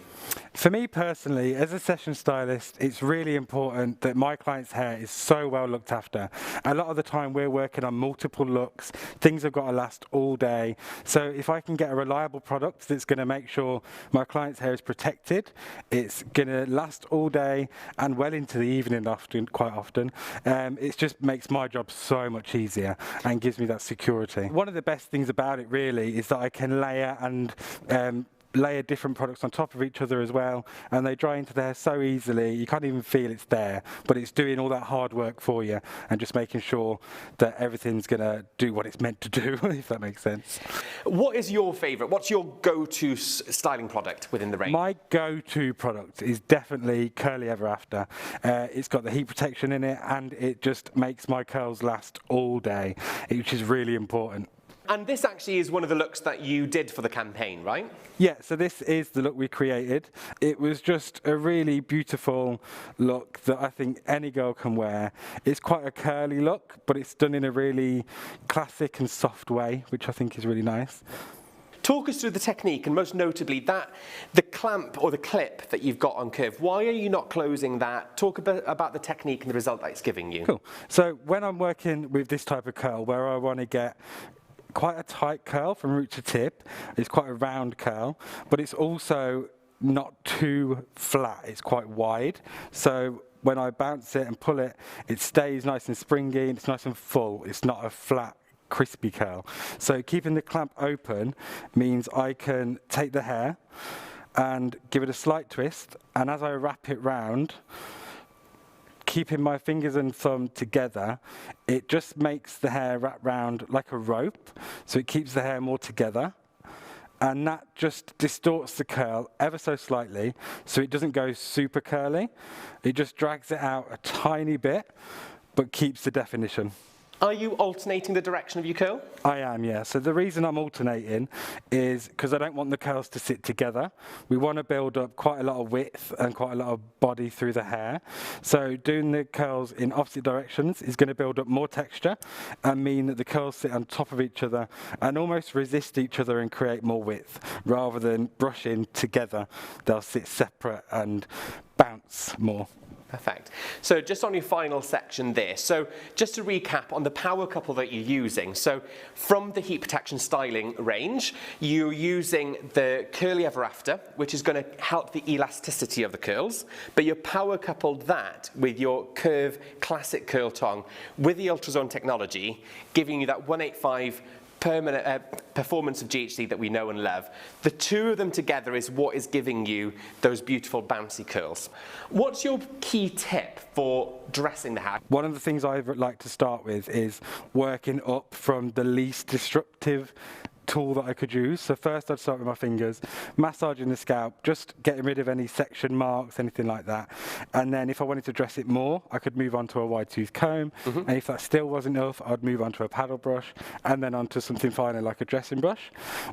S3: For me personally, as a session stylist, it's really important that my client's hair is so well looked after. A lot of the time we're working on multiple looks, things have got to last all day. So if I can get a reliable product that's going to make sure my client's hair is protected, it's going to last all day and well into the evening quite often, it just makes my job so much easier and gives me that security. One of the best things about it really is that I can layer and layer different products on top of each other as well, and they dry into the hair so easily you can't even feel it's there, but it's doing all that hard work for you and just making sure that everything's going to do what it's meant to do, if that makes sense.
S1: What is your favourite? What's your go-to styling product within the range?
S3: My go-to product is definitely Curly Ever After. It's got the heat protection in it and it just makes my curls last all day, which is really important.
S1: And this actually is one of the looks that you did for the campaign, right?
S3: Yeah, so this is the look we created. It was just a really beautiful look that I think any girl can wear. It's quite a curly look, but it's done in a really classic and soft way, which I think is really nice.
S1: Talk us through the technique, and most notably the clamp or the clip that you've got on curve. Why are you not closing that? Talk a bit about the technique and the result that it's giving you.
S3: Cool. So when I'm working with this type of curl, where I want to get quite a tight curl from root to tip, it's quite a round curl, but it's also not too flat, it's quite wide. So when I bounce it and pull it, it stays nice and springy, and it's nice and full. It's not a flat, crispy curl. So keeping the clamp open means I can take the hair and give it a slight twist, and as I wrap it round, keeping my fingers and thumb together, it just makes the hair wrap round like a rope, so it keeps the hair more together, and that just distorts the curl ever so slightly, so it doesn't go super curly. It just drags it out a tiny bit, but keeps the definition.
S1: Are you alternating the direction of your curl?
S3: I am, yeah. So the reason I'm alternating is because I don't want the curls to sit together. We want to build up quite a lot of width and quite a lot of body through the hair. So doing the curls in opposite directions is going to build up more texture and mean that the curls sit on top of each other and almost resist each other and create more width. Rather than brushing together, they'll sit separate and bounce more.
S1: Perfect. So just on your final section there, so just to recap on the power couple that you're using. So from the heat protection styling range, you're using the Curly Ever After, which is going to help the elasticity of the curls, but you power coupled that with your Curve Classic Curl Tong with the ultrazone technology, giving you that 185 performance of GHD that we know and love. The two of them together is what is giving you those beautiful bouncy curls. What's your key tip for dressing the hair?
S3: One of the things I like to start with is working up from the least disruptive tool that I could use. So first I'd start with my fingers, massaging the scalp, just getting rid of any section marks, anything like that. And then if I wanted to dress it more, I could move on to a wide tooth comb. And if that still wasn't enough, I'd move on to a paddle brush and then onto something finer like a dressing brush.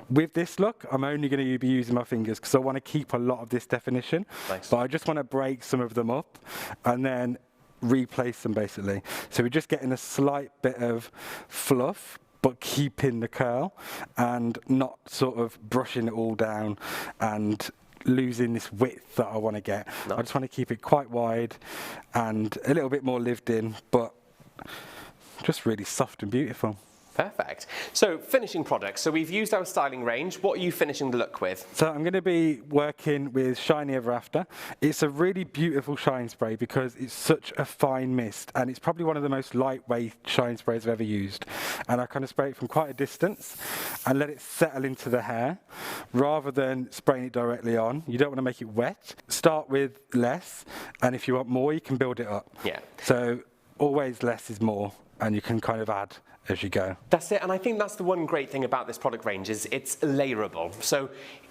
S3: With this look, I'm only going to be using my fingers because I want to keep a lot of this definition. Nice. But I just want to break some of them up and then replace them basically. So we're just getting a slight bit of fluff, but keeping the curl and not sort of brushing it all down and losing this width that I want to get.
S1: No.
S3: I just want to keep it quite wide and a little bit more lived in, but just really soft and beautiful.
S1: Perfect. So finishing products. So we've used our styling range. What are you finishing the look with?
S3: So I'm going to be working with Shiny Ever After. It's a really beautiful shine spray because it's such a fine mist, and it's probably one of the most lightweight shine sprays I've ever used. And I kind of spray it from quite a distance and let it settle into the hair rather than spraying it directly on. You don't want to make it wet. Start with less, and if you want more, you can build it up.
S1: Yeah.
S3: So always less is more, and you can kind of add as you go.
S1: That's it, and I think that's the one great thing about this product range is it's layerable. So,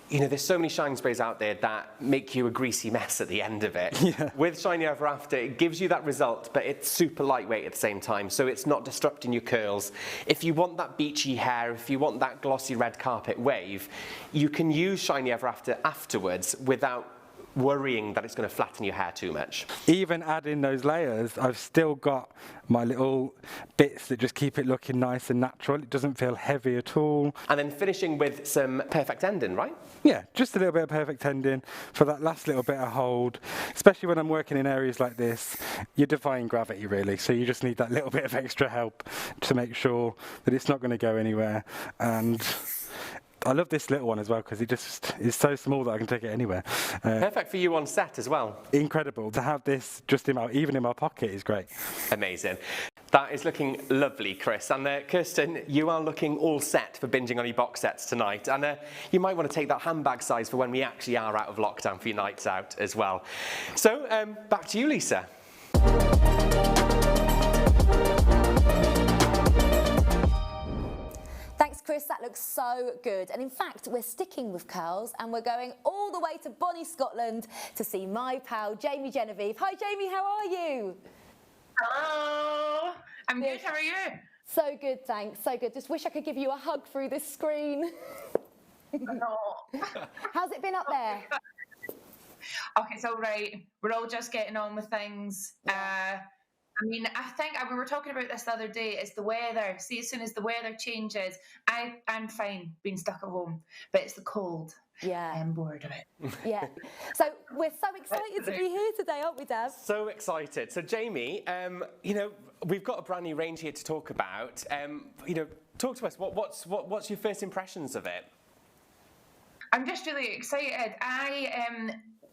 S1: you know, there's so many shine sprays out there that make you a greasy mess at the end of it.
S3: Yeah.
S1: With Shiny Ever After, it gives you that result, but it's super lightweight at the same time, so it's not disrupting your curls. If you want that beachy hair, if you want that glossy red carpet wave, you can use Shiny Ever After afterwards without worrying that it's going to flatten your hair too much.
S3: Even adding those layers, I've still got my little bits that just keep it looking nice and natural. It doesn't feel heavy at all.
S1: And then finishing with some perfect ending, right?
S3: Yeah, just a little bit of perfect ending for that last little bit of hold, especially when I'm working in areas like this. You're defying gravity really, so you just need that little bit of extra help to make sure that it's not going to go anywhere. And I love this little one as well because it just is so small that I can take it anywhere.
S1: Perfect for you on set as well.
S3: Incredible. To have this just even in my pocket is great.
S1: Amazing. That is looking lovely, Chris. And Kirsten, you are looking all set for binging on your box sets tonight. And you might want to take that handbag size for when we actually are out of lockdown for your nights out as well. So back to you, Lisa.
S2: Chris, that looks so good. And in fact, we're sticking with curls and we're going all the way to Bonnie, Scotland to see my pal, Jamie Genevieve. Hi, Jamie, how are you?
S7: Hello, I'm good, how are you?
S2: So good, thanks, so good. Just wish I could give you a hug through this screen.
S7: No.
S2: How's it been up there?
S7: Okay, so right, we're all just getting on with things. Yeah. I mean, I think we were talking about this the other day, it's the weather. See, as soon as the weather changes, I'm fine being stuck at home, but it's the cold.
S2: Yeah.
S7: I'm bored of it.
S2: Yeah. So we're so excited to be here today, aren't we, Dad?
S1: So excited. So Jamie, you know, we've got a brand new range here to talk about. You know, talk to us. What's your first impressions of it?
S7: I'm just really excited.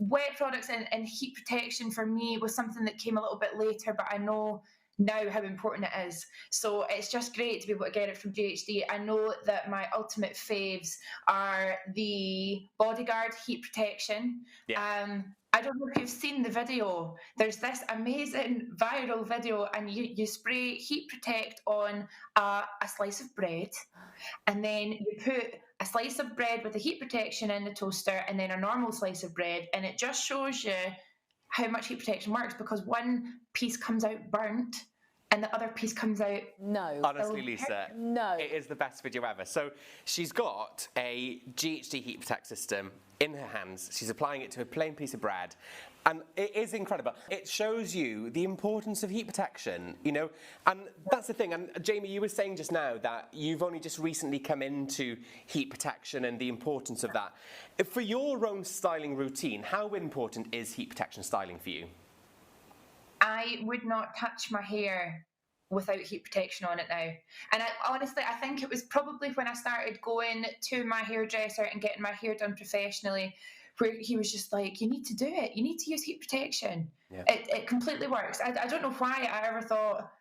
S7: Wet products and heat protection for me was something that came a little bit later, but I know now how important it is. So it's just great to be able to get it from GHD. I know that my ultimate faves are the Bodyguard heat protection. Yeah. I don't know if you've seen the video. There's this amazing viral video and you spray heat protect on a slice of bread, and then you put a slice of bread with the heat protection in the toaster and then a normal slice of bread, and it just shows you how much heat protection works, because one piece comes out burnt and the other piece comes out...
S2: No.
S1: Honestly, Lisa,
S2: no.
S1: It is the best video ever. So she's got a GHD heat protect system in her hands. She's applying it to a plain piece of bread. And it is incredible. It shows you the importance of heat protection, you know, and that's the thing. And Jamie, you were saying just now that you've only just recently come into heat protection and the importance of that. For your own styling routine, how important is heat protection styling for you?
S7: I would not touch my hair without heat protection on it now. And honestly, I think it was probably when I started going to my hairdresser and getting my hair done professionally, where he was just like, you need to do it. You need to use heat protection. Yeah. It completely works. I don't know why I ever thought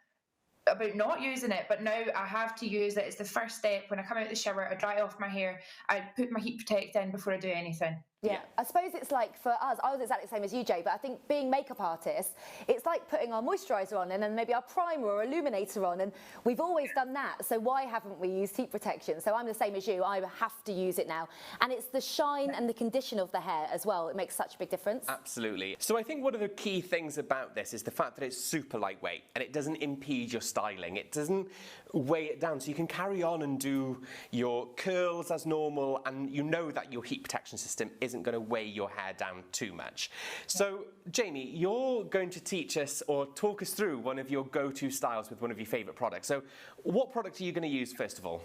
S7: about not using it, but now I have to use it. It's the first step. When I come out of the shower, I dry off my hair, I put my heat protect in before I do anything.
S2: Yeah, I suppose it's like for us, I was exactly the same as you, Jay, but I think being makeup artists, it's like putting our moisturiser on and then maybe our primer or illuminator on, and we've always done that, so why haven't we used heat protection? So I'm the same as you, I have to use it now. And it's the shine and the condition of the hair as well, it makes such a big difference.
S1: Absolutely. So I think one of the key things about this is the fact that it's super lightweight and it doesn't impede your styling, it doesn't weigh it down, so you can carry on and do your curls as normal, and you know that your heat protection system is isn't going to weigh your hair down too much. So, Jamie, you're going to teach us or talk us through one of your go-to styles with one of your favourite products. So, what product are you going to use first of all?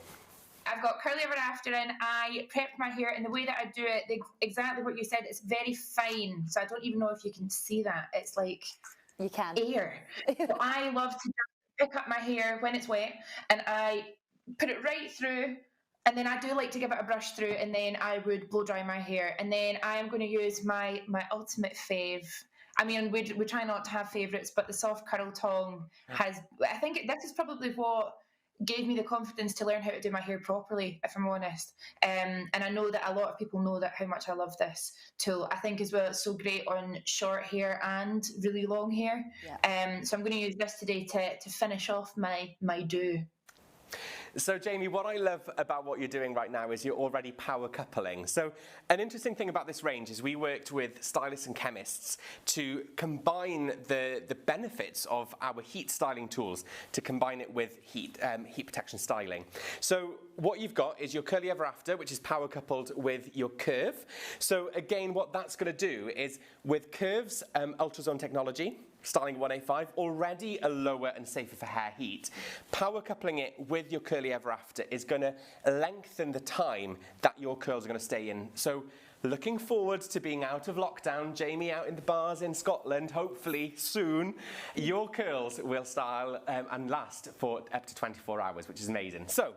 S7: I've got curly ever after in. I prepped my hair, and the way that I do it, exactly what you said, it's very fine. So I don't even know if you can see that. It's like
S2: you can
S7: air. So I love to pick up my hair when it's wet, and I put it right through. And then I do like to give it a brush through, and then I would blow dry my hair. And then I am going to use my ultimate fave. I mean, we try not to have favourites, but the soft curl tong has, I think this is probably what gave me the confidence to learn how to do my hair properly, if I'm honest. And I know that a lot of people know that how much I love this tool. I think as well it's so great on short hair and really long hair. Yeah. So I'm going to use this today to finish off my do.
S1: So, Jamie, what I love about what you're doing right now is you're already power coupling. So, an interesting thing about this range is we worked with stylists and chemists to combine the benefits of our heat styling tools to combine it with heat protection styling. So, what you've got is your curly ever after, which is power coupled with your curve. So, again, what that's going to do is with curves, ultrazone technology, styling 1A5, already a lower and safer for hair heat. Power coupling it with your curly ever after is going to lengthen the time that your curls are going to stay in. So looking forward to being out of lockdown, Jamie out in the bars in Scotland, hopefully soon, your curls will style and last for up to 24 hours, which is amazing. So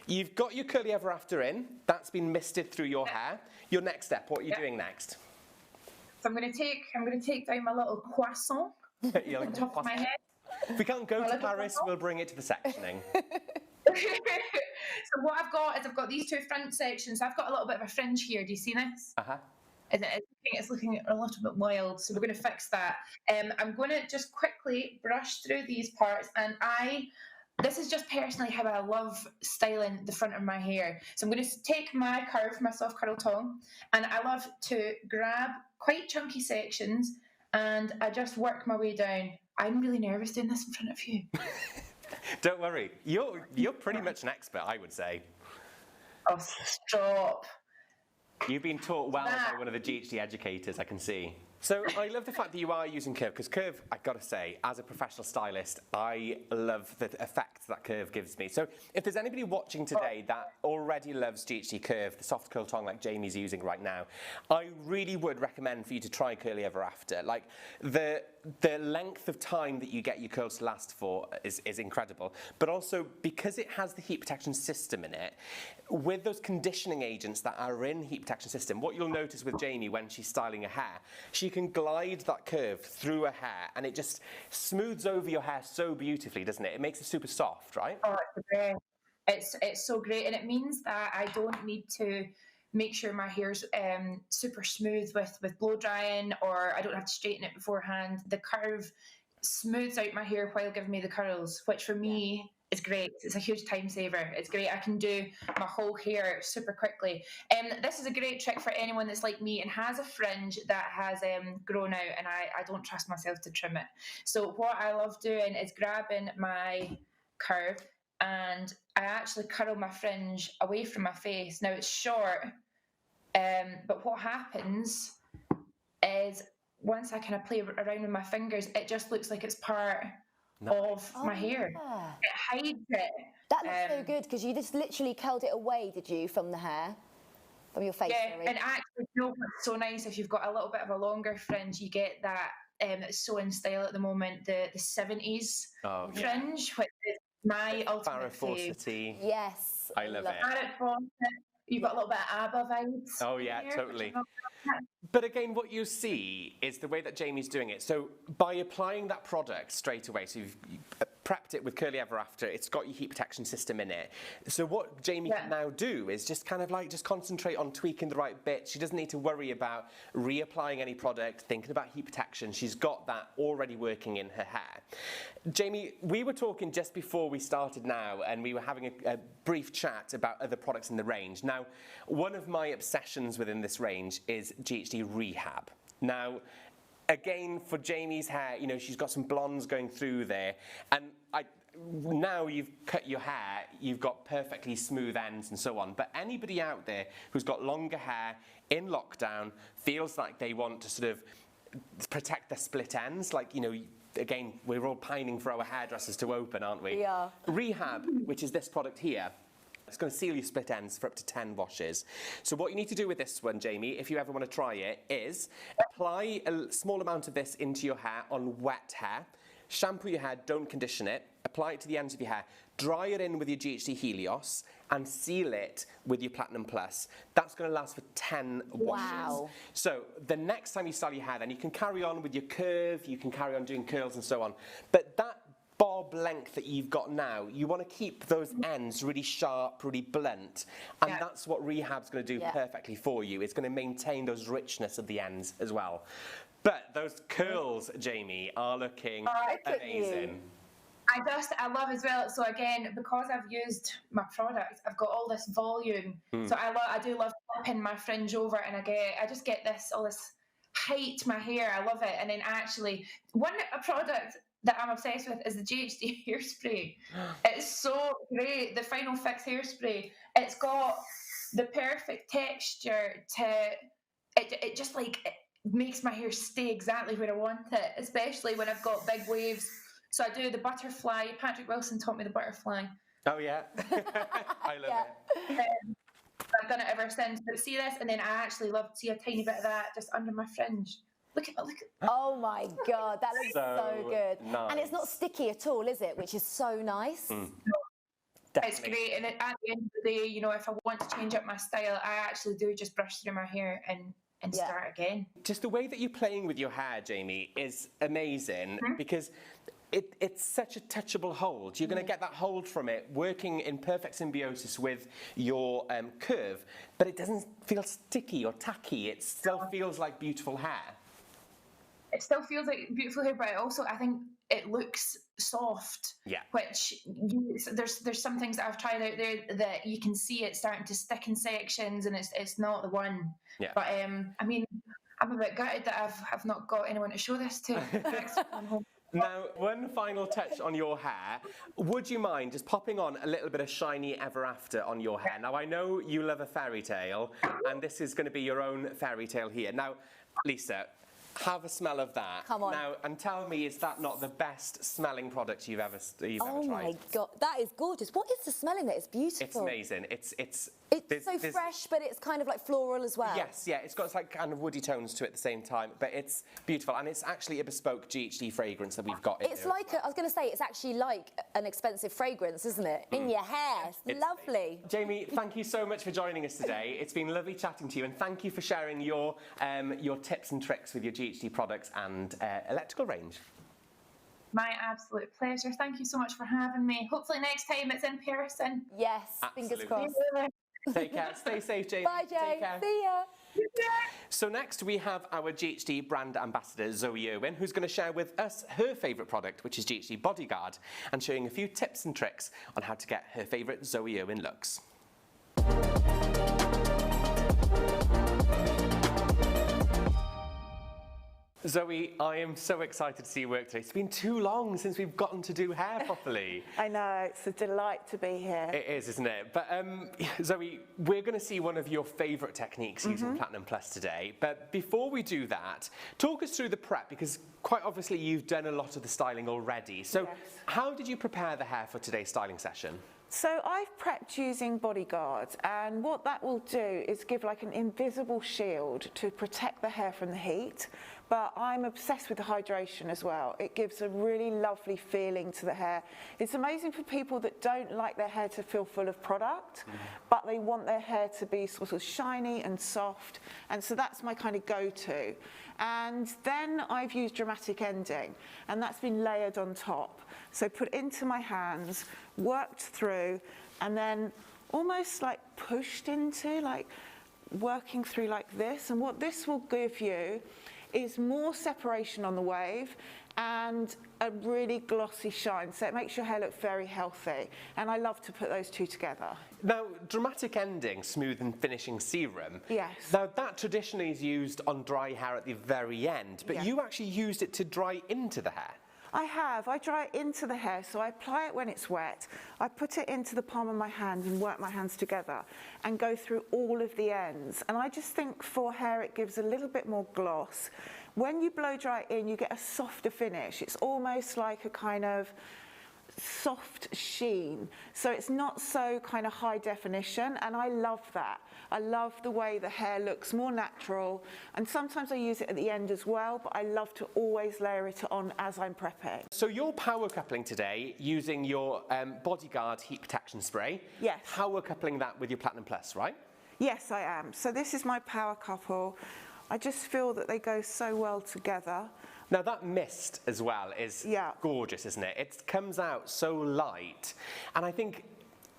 S1: you've got your curly ever after in, that's been misted through your hair. Your next step, what are you doing next?
S7: So I'm going to take down my little croissant. On top of my head.
S1: If we can't go to Paris, we'll bring it to the sectioning.
S7: So what I've got is I've got these two front sections. I've got a little bit of a fringe here. Do you see this? It's looking a little bit wild, so we're going to fix that. I'm going to just quickly brush through these parts, and this is just personally how I love styling the front of my hair. So I'm going to take my curve, my soft curl tong, and I love to grab quite chunky sections, and I just work my way down. I'm really nervous doing this in front of you.
S1: Don't worry, you're pretty much an expert, I would say.
S7: Oh, stop.
S1: You've been taught well by one of the GHD educators, I can see. So I love the fact that you are using curve, because curve, I've got to say, as a professional stylist, I love the effect that curve gives me. So if there's anybody watching today that already loves GHD curve, the soft curl tong like Jamie's using right now, I really would recommend for you to try curly ever after. Like the length of time that you get your curls to last for is incredible, but also because it has the heat protection system in it, with those conditioning agents that are in heat protection system, what you'll notice with Jamie when she's styling her hair, she can glide that curve through her hair and it just smooths over your hair so beautifully, doesn't it? It makes it super soft, right?
S7: Oh, it's so great, and it means that I don't need to make sure my hair's super smooth with blow drying, or I don't have to straighten it beforehand. The curve smooths out my hair while giving me the curls, which for me is great. It's a huge time saver. It's great. I can do my whole hair super quickly. This is a great trick for anyone that's like me and has a fringe that has grown out, and I don't trust myself to trim it. So what I love doing is grabbing my curve, and I actually curl my fringe away from my face. Now it's short, but what happens is once I kind of play around with my fingers, it just looks like it's part of my hair.
S2: Yeah.
S7: It hides it.
S2: That looks so good, because you just literally curled it away, did you, from the hair? From your face,
S7: Yeah,
S2: sorry.
S7: and actually, you know what's so nice, if you've got a little bit of a longer fringe, you get that, that's so in style at the moment, the 70s fringe, which is my ultimate fave.
S2: Yes.
S1: I love it.
S7: Barrett Fawcett, you've got a little bit of ABBA vibes.
S1: Oh yeah,
S7: here,
S1: totally. But again, what you see is the way that Jamie's doing it. So by applying that product straight away, so you've prepped it with curly ever after, it's got your heat protection system in it. So what Jamie can now do is just kind of like just concentrate on tweaking the right bits. She doesn't need to worry about reapplying any product, thinking about heat protection. She's got that already working in her hair. Jamie, we were talking just before we started now, and we were having a brief chat about other products in the range. Now, one of my obsessions within this range is GHD Rehab. Now, again, for Jamie's hair, you know, she's got some blondes going through there, and now you've cut your hair, you've got perfectly smooth ends and so on. But anybody out there who's got longer hair in lockdown feels like they want to sort of protect their split ends, like, you know, again, we're all pining for our hairdressers to open, aren't we?
S2: We are.
S1: Rehab, which is this product here, it's going to seal your split ends for up to 10 washes. So what you need to do with this one, Jamie, if you ever want to try it, is apply a small amount of this into your hair on wet hair. Shampoo your hair, don't condition it. Apply it to the ends of your hair. Dry it in with your GHD Helios and seal it with your Platinum Plus. That's going to last for 10 washes.
S2: Wow.
S1: So the next time you style your hair, then you can carry on with your curve, you can carry on doing curls and so on. But that bob length that you've got now, you want to keep those ends really sharp, really blunt, and that's what Rehab's going to do perfectly for you. It's going to maintain those richness of the ends as well. But those curls, Jamie, are looking amazing.
S7: I love as well. So again, because I've used my product, I've got all this volume. So I do love flipping my fringe over, and I just get all this height to my hair. I love it. And then actually, a product that I'm obsessed with is the GHD hairspray. It's so great. The Final Fix hairspray. It's got the perfect texture it just like it makes my hair stay exactly where I want it, especially when I've got big waves. So I do the butterfly. Patrick Wilson taught me the butterfly.
S1: Oh yeah, I love it.
S7: I've done it ever since. But see this, and then I actually love to see a tiny bit of that just under my fringe. Look at.
S2: Oh my God, that looks so good.
S1: Nice.
S2: And it's not sticky at all, is it? Which is so nice.
S7: It's great. And at the end of the day, you know, if I want to change up my style, I actually do just brush through my hair and start again.
S1: Just the way that you're playing with your hair, Jamie, is amazing because it's such a touchable hold. You're going to get that hold from it working in perfect symbiosis with your curve, but it doesn't feel sticky or tacky. It still feels like beautiful hair.
S7: It still feels like beautiful hair, but I think it looks soft. Yeah. Which there's some things that I've tried out there that you can see it starting to stick in sections, and it's not the one. Yeah. But I mean, I'm a bit gutted that I've not got anyone to show this to.
S1: Now, one final touch on your hair. Would you mind just popping on a little bit of Shiny Ever After on your hair? Now, I know you love a fairy tale, and this is going to be your own fairy tale here. Now, Lisa, have a smell of that.
S2: Come on.
S1: Now, and tell me, is that not the best smelling product you've ever tried?
S2: Oh my God, that is gorgeous. What is the smelling that? It's beautiful.
S1: It's amazing. It's
S2: so fresh, but it's kind of like floral as well.
S1: Yes, yeah, it's got like kind of woody tones to it at the same time, but it's beautiful, and it's actually a bespoke GHD fragrance that we've got.
S2: It's like I was going to say, it's actually like an expensive fragrance, isn't it? In your hair. It's lovely.
S1: Jamie, thank you so much for joining us today. It's been lovely chatting to you, and thank you for sharing your tips and tricks with your GHD products and electrical range.
S7: My absolute pleasure. Thank you so much for having me. Hopefully next time it's in person.
S2: Yes,
S1: absolutely.
S2: Fingers crossed.
S1: Take care. Stay safe, Jamie.
S2: Bye, Jay.
S1: Take care.
S2: See ya.
S1: So next we have our GHD brand ambassador, Zoe Irwin, who's going to share with us her favourite product, which is GHD Bodyguard, and showing a few tips and tricks on how to get her favourite Zoe Irwin looks. Zoe, I am so excited to see you work today. It's been too long since we've gotten to do hair properly.
S4: I know, it's a delight to be here.
S1: It is, isn't it? But Zoe, we're going to see one of your favourite techniques using Platinum Plus today. But before we do that, talk us through the prep, because quite obviously you've done a lot of the styling already. So how did you prepare the hair for today's styling session?
S4: So I've prepped using Bodyguard, and what that will do is give like an invisible shield to protect the hair from the heat, but I'm obsessed with the hydration as well. It gives a really lovely feeling to the hair. It's amazing for people that don't like their hair to feel full of product, but they want their hair to be sort of shiny and soft, and so that's my kind of go-to. And then I've used dramatic ending, and that's been layered on top. So put into my hands, worked through, and then almost like pushed into, like working through like this. And what this will give you is more separation on the wave and a really glossy shine. So it makes your hair look very healthy. And I love to put those two together.
S1: Now, dramatic ending, smooth and finishing serum.
S4: Yes.
S1: Now, that traditionally is used on dry hair at the very end, but you actually used it to dry into the hair.
S4: I have. I dry it into the hair, so I apply it when it's wet. I put it into the palm of my hand and work my hands together and go through all of the ends. And I just think for hair it gives a little bit more gloss. When you blow dry it in, you get a softer finish. It's almost like a kind of soft sheen, so it's not so kind of high definition, and I love that. I love the way the hair looks more natural, and sometimes I use it at the end as well, but I love to always layer it on as I'm prepping.
S1: So you're power coupling today using your Bodyguard heat protection spray.
S4: Yes.
S1: Power coupling that with your Platinum Plus, right?
S4: Yes, I am. So this is my power couple. I just feel that they go so well together.
S1: Now that mist as well is gorgeous, isn't it? It comes out so light. And I think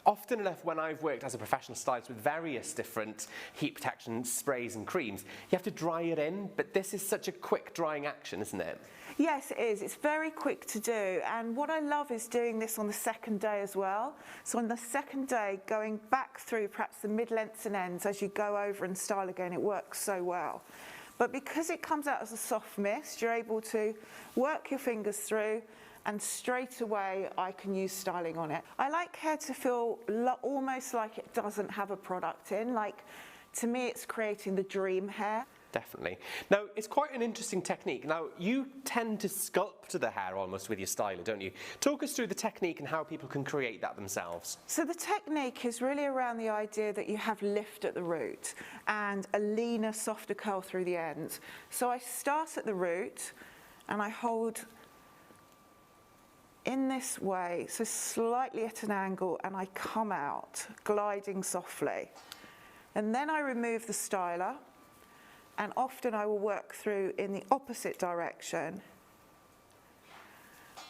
S1: often enough when I've worked as a professional stylist with various different heat protection sprays and creams, you have to dry it in, but this is such a quick drying action, isn't it?
S4: Yes, it is. It's very quick to do. And what I love is doing this on the second day as well. So on the second day, going back through perhaps the mid-lengths and ends as you go over and style again, it works so well. But because it comes out as a soft mist, you're able to work your fingers through and straight away I can use styling on it. I like hair to feel almost like it doesn't have a product in. Like, to me, it's creating the dream hair.
S1: Definitely. Now, it's quite an interesting technique. Now, you tend to sculpt the hair almost with your styler, don't you? Talk us through the technique and how people can create that themselves.
S4: So the technique is really around the idea that you have lift at the root and a leaner, softer curl through the ends. So I start at the root and I hold in this way, so slightly at an angle, and I come out, gliding softly. And then I remove the styler, and often I will work through in the opposite direction.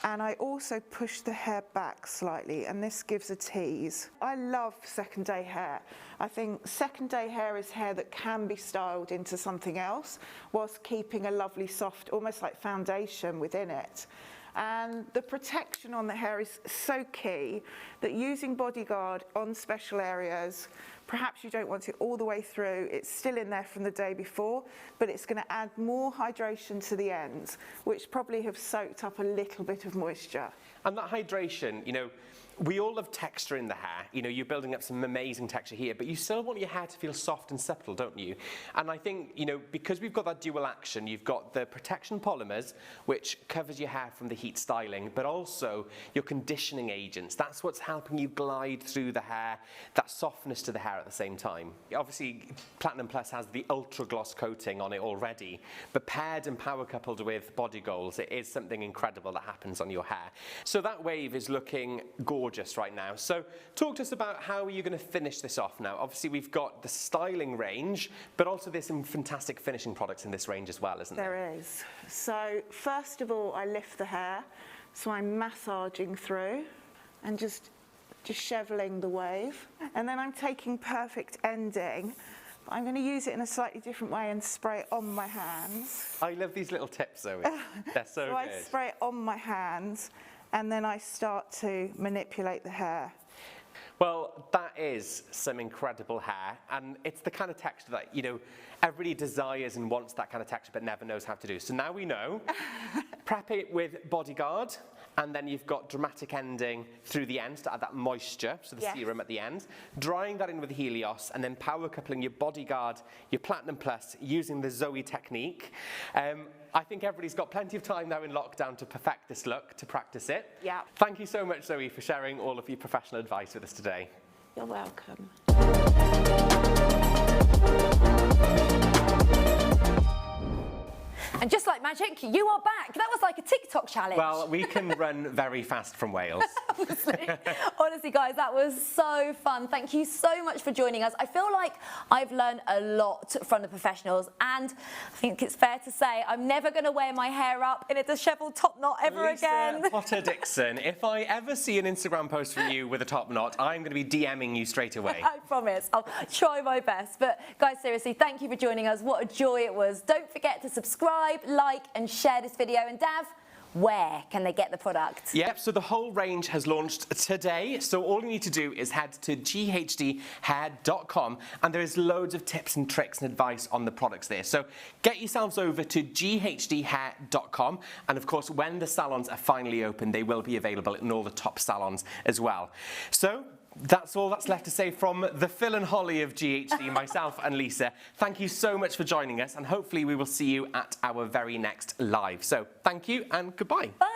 S4: And I also push the hair back slightly, and this gives a tease. I love second day hair. I think second day hair is hair that can be styled into something else whilst keeping a lovely soft, almost like foundation within it. And the protection on the hair is so key that using Bodyguard on special areas, perhaps you don't want it all the way through, it's still in there from the day before, but it's going to add more hydration to the ends, which probably have soaked up a little bit of moisture.
S1: And that hydration, you know, we all love texture in the hair. You know, you're building up some amazing texture here, but you still want your hair to feel soft and supple, don't you? And I think, you know, because we've got that dual action, you've got the protection polymers, which covers your hair from the heat styling, but also your conditioning agents. That's what's helping you glide through the hair, that softness to the hair at the same time. Obviously, Platinum Plus has the ultra gloss coating on it already, but paired and power coupled with body goals, it is something incredible that happens on your hair. So that wave is looking gorgeous right now. So talk to us about how you're going to finish this off now. Obviously we've got the styling range, but also there's some fantastic finishing products in this range as well, isn't there?
S4: There is. So first of all, I lift the hair, so I'm massaging through and just shoveling the wave. And then I'm taking perfect ending. I'm going to use it in a slightly different way and spray it on my hands.
S1: I love these little tips, Zoe. They're so good.
S4: I spray it on my hands, and then I start to manipulate the hair.
S1: Well, that is some incredible hair, and it's the kind of texture that, you know, everybody desires and wants that kind of texture but never knows how to do. So now we know. Prep it with Bodyguard, and then you've got dramatic ending through the ends to add that moisture, so the serum at the end. Drying that in with Helios, and then power coupling your Bodyguard, your Platinum Plus, using the Zoe technique. I think everybody's got plenty of time now in lockdown to perfect this look, to practice it.
S4: Yeah.
S1: Thank you so much, Zoe, for sharing all of your professional advice with us today.
S4: You're welcome.
S2: And just like magic, you are back. That was like a TikTok challenge.
S1: Well, we can run very fast from Wales.
S2: Honestly, guys, that was so fun. Thank you so much for joining us. I feel like I've learned a lot from the professionals, and I think it's fair to say I'm never going to wear my hair up in a dishevelled top knot ever again.
S1: Lisa Potter-Dixon, if I ever see an Instagram post from you with a top knot, I'm going to be DMing you straight away.
S2: I promise. I'll try my best. But guys, seriously, thank you for joining us. What a joy it was. Don't forget to subscribe, like and share this video. And Dav, where can they get the product?
S1: Yep, so the whole range has launched today. So all you need to do is head to ghdhair.com, and there is loads of tips and tricks and advice on the products there. So get yourselves over to ghdhair.com, and of course, when the salons are finally open, they will be available in all the top salons as well. So that's all that's left to say from the Phil and Holly of GHD, myself and Lisa. Thank you so much for joining us, and hopefully we will see you at our very next live. So thank you and goodbye.
S2: Bye.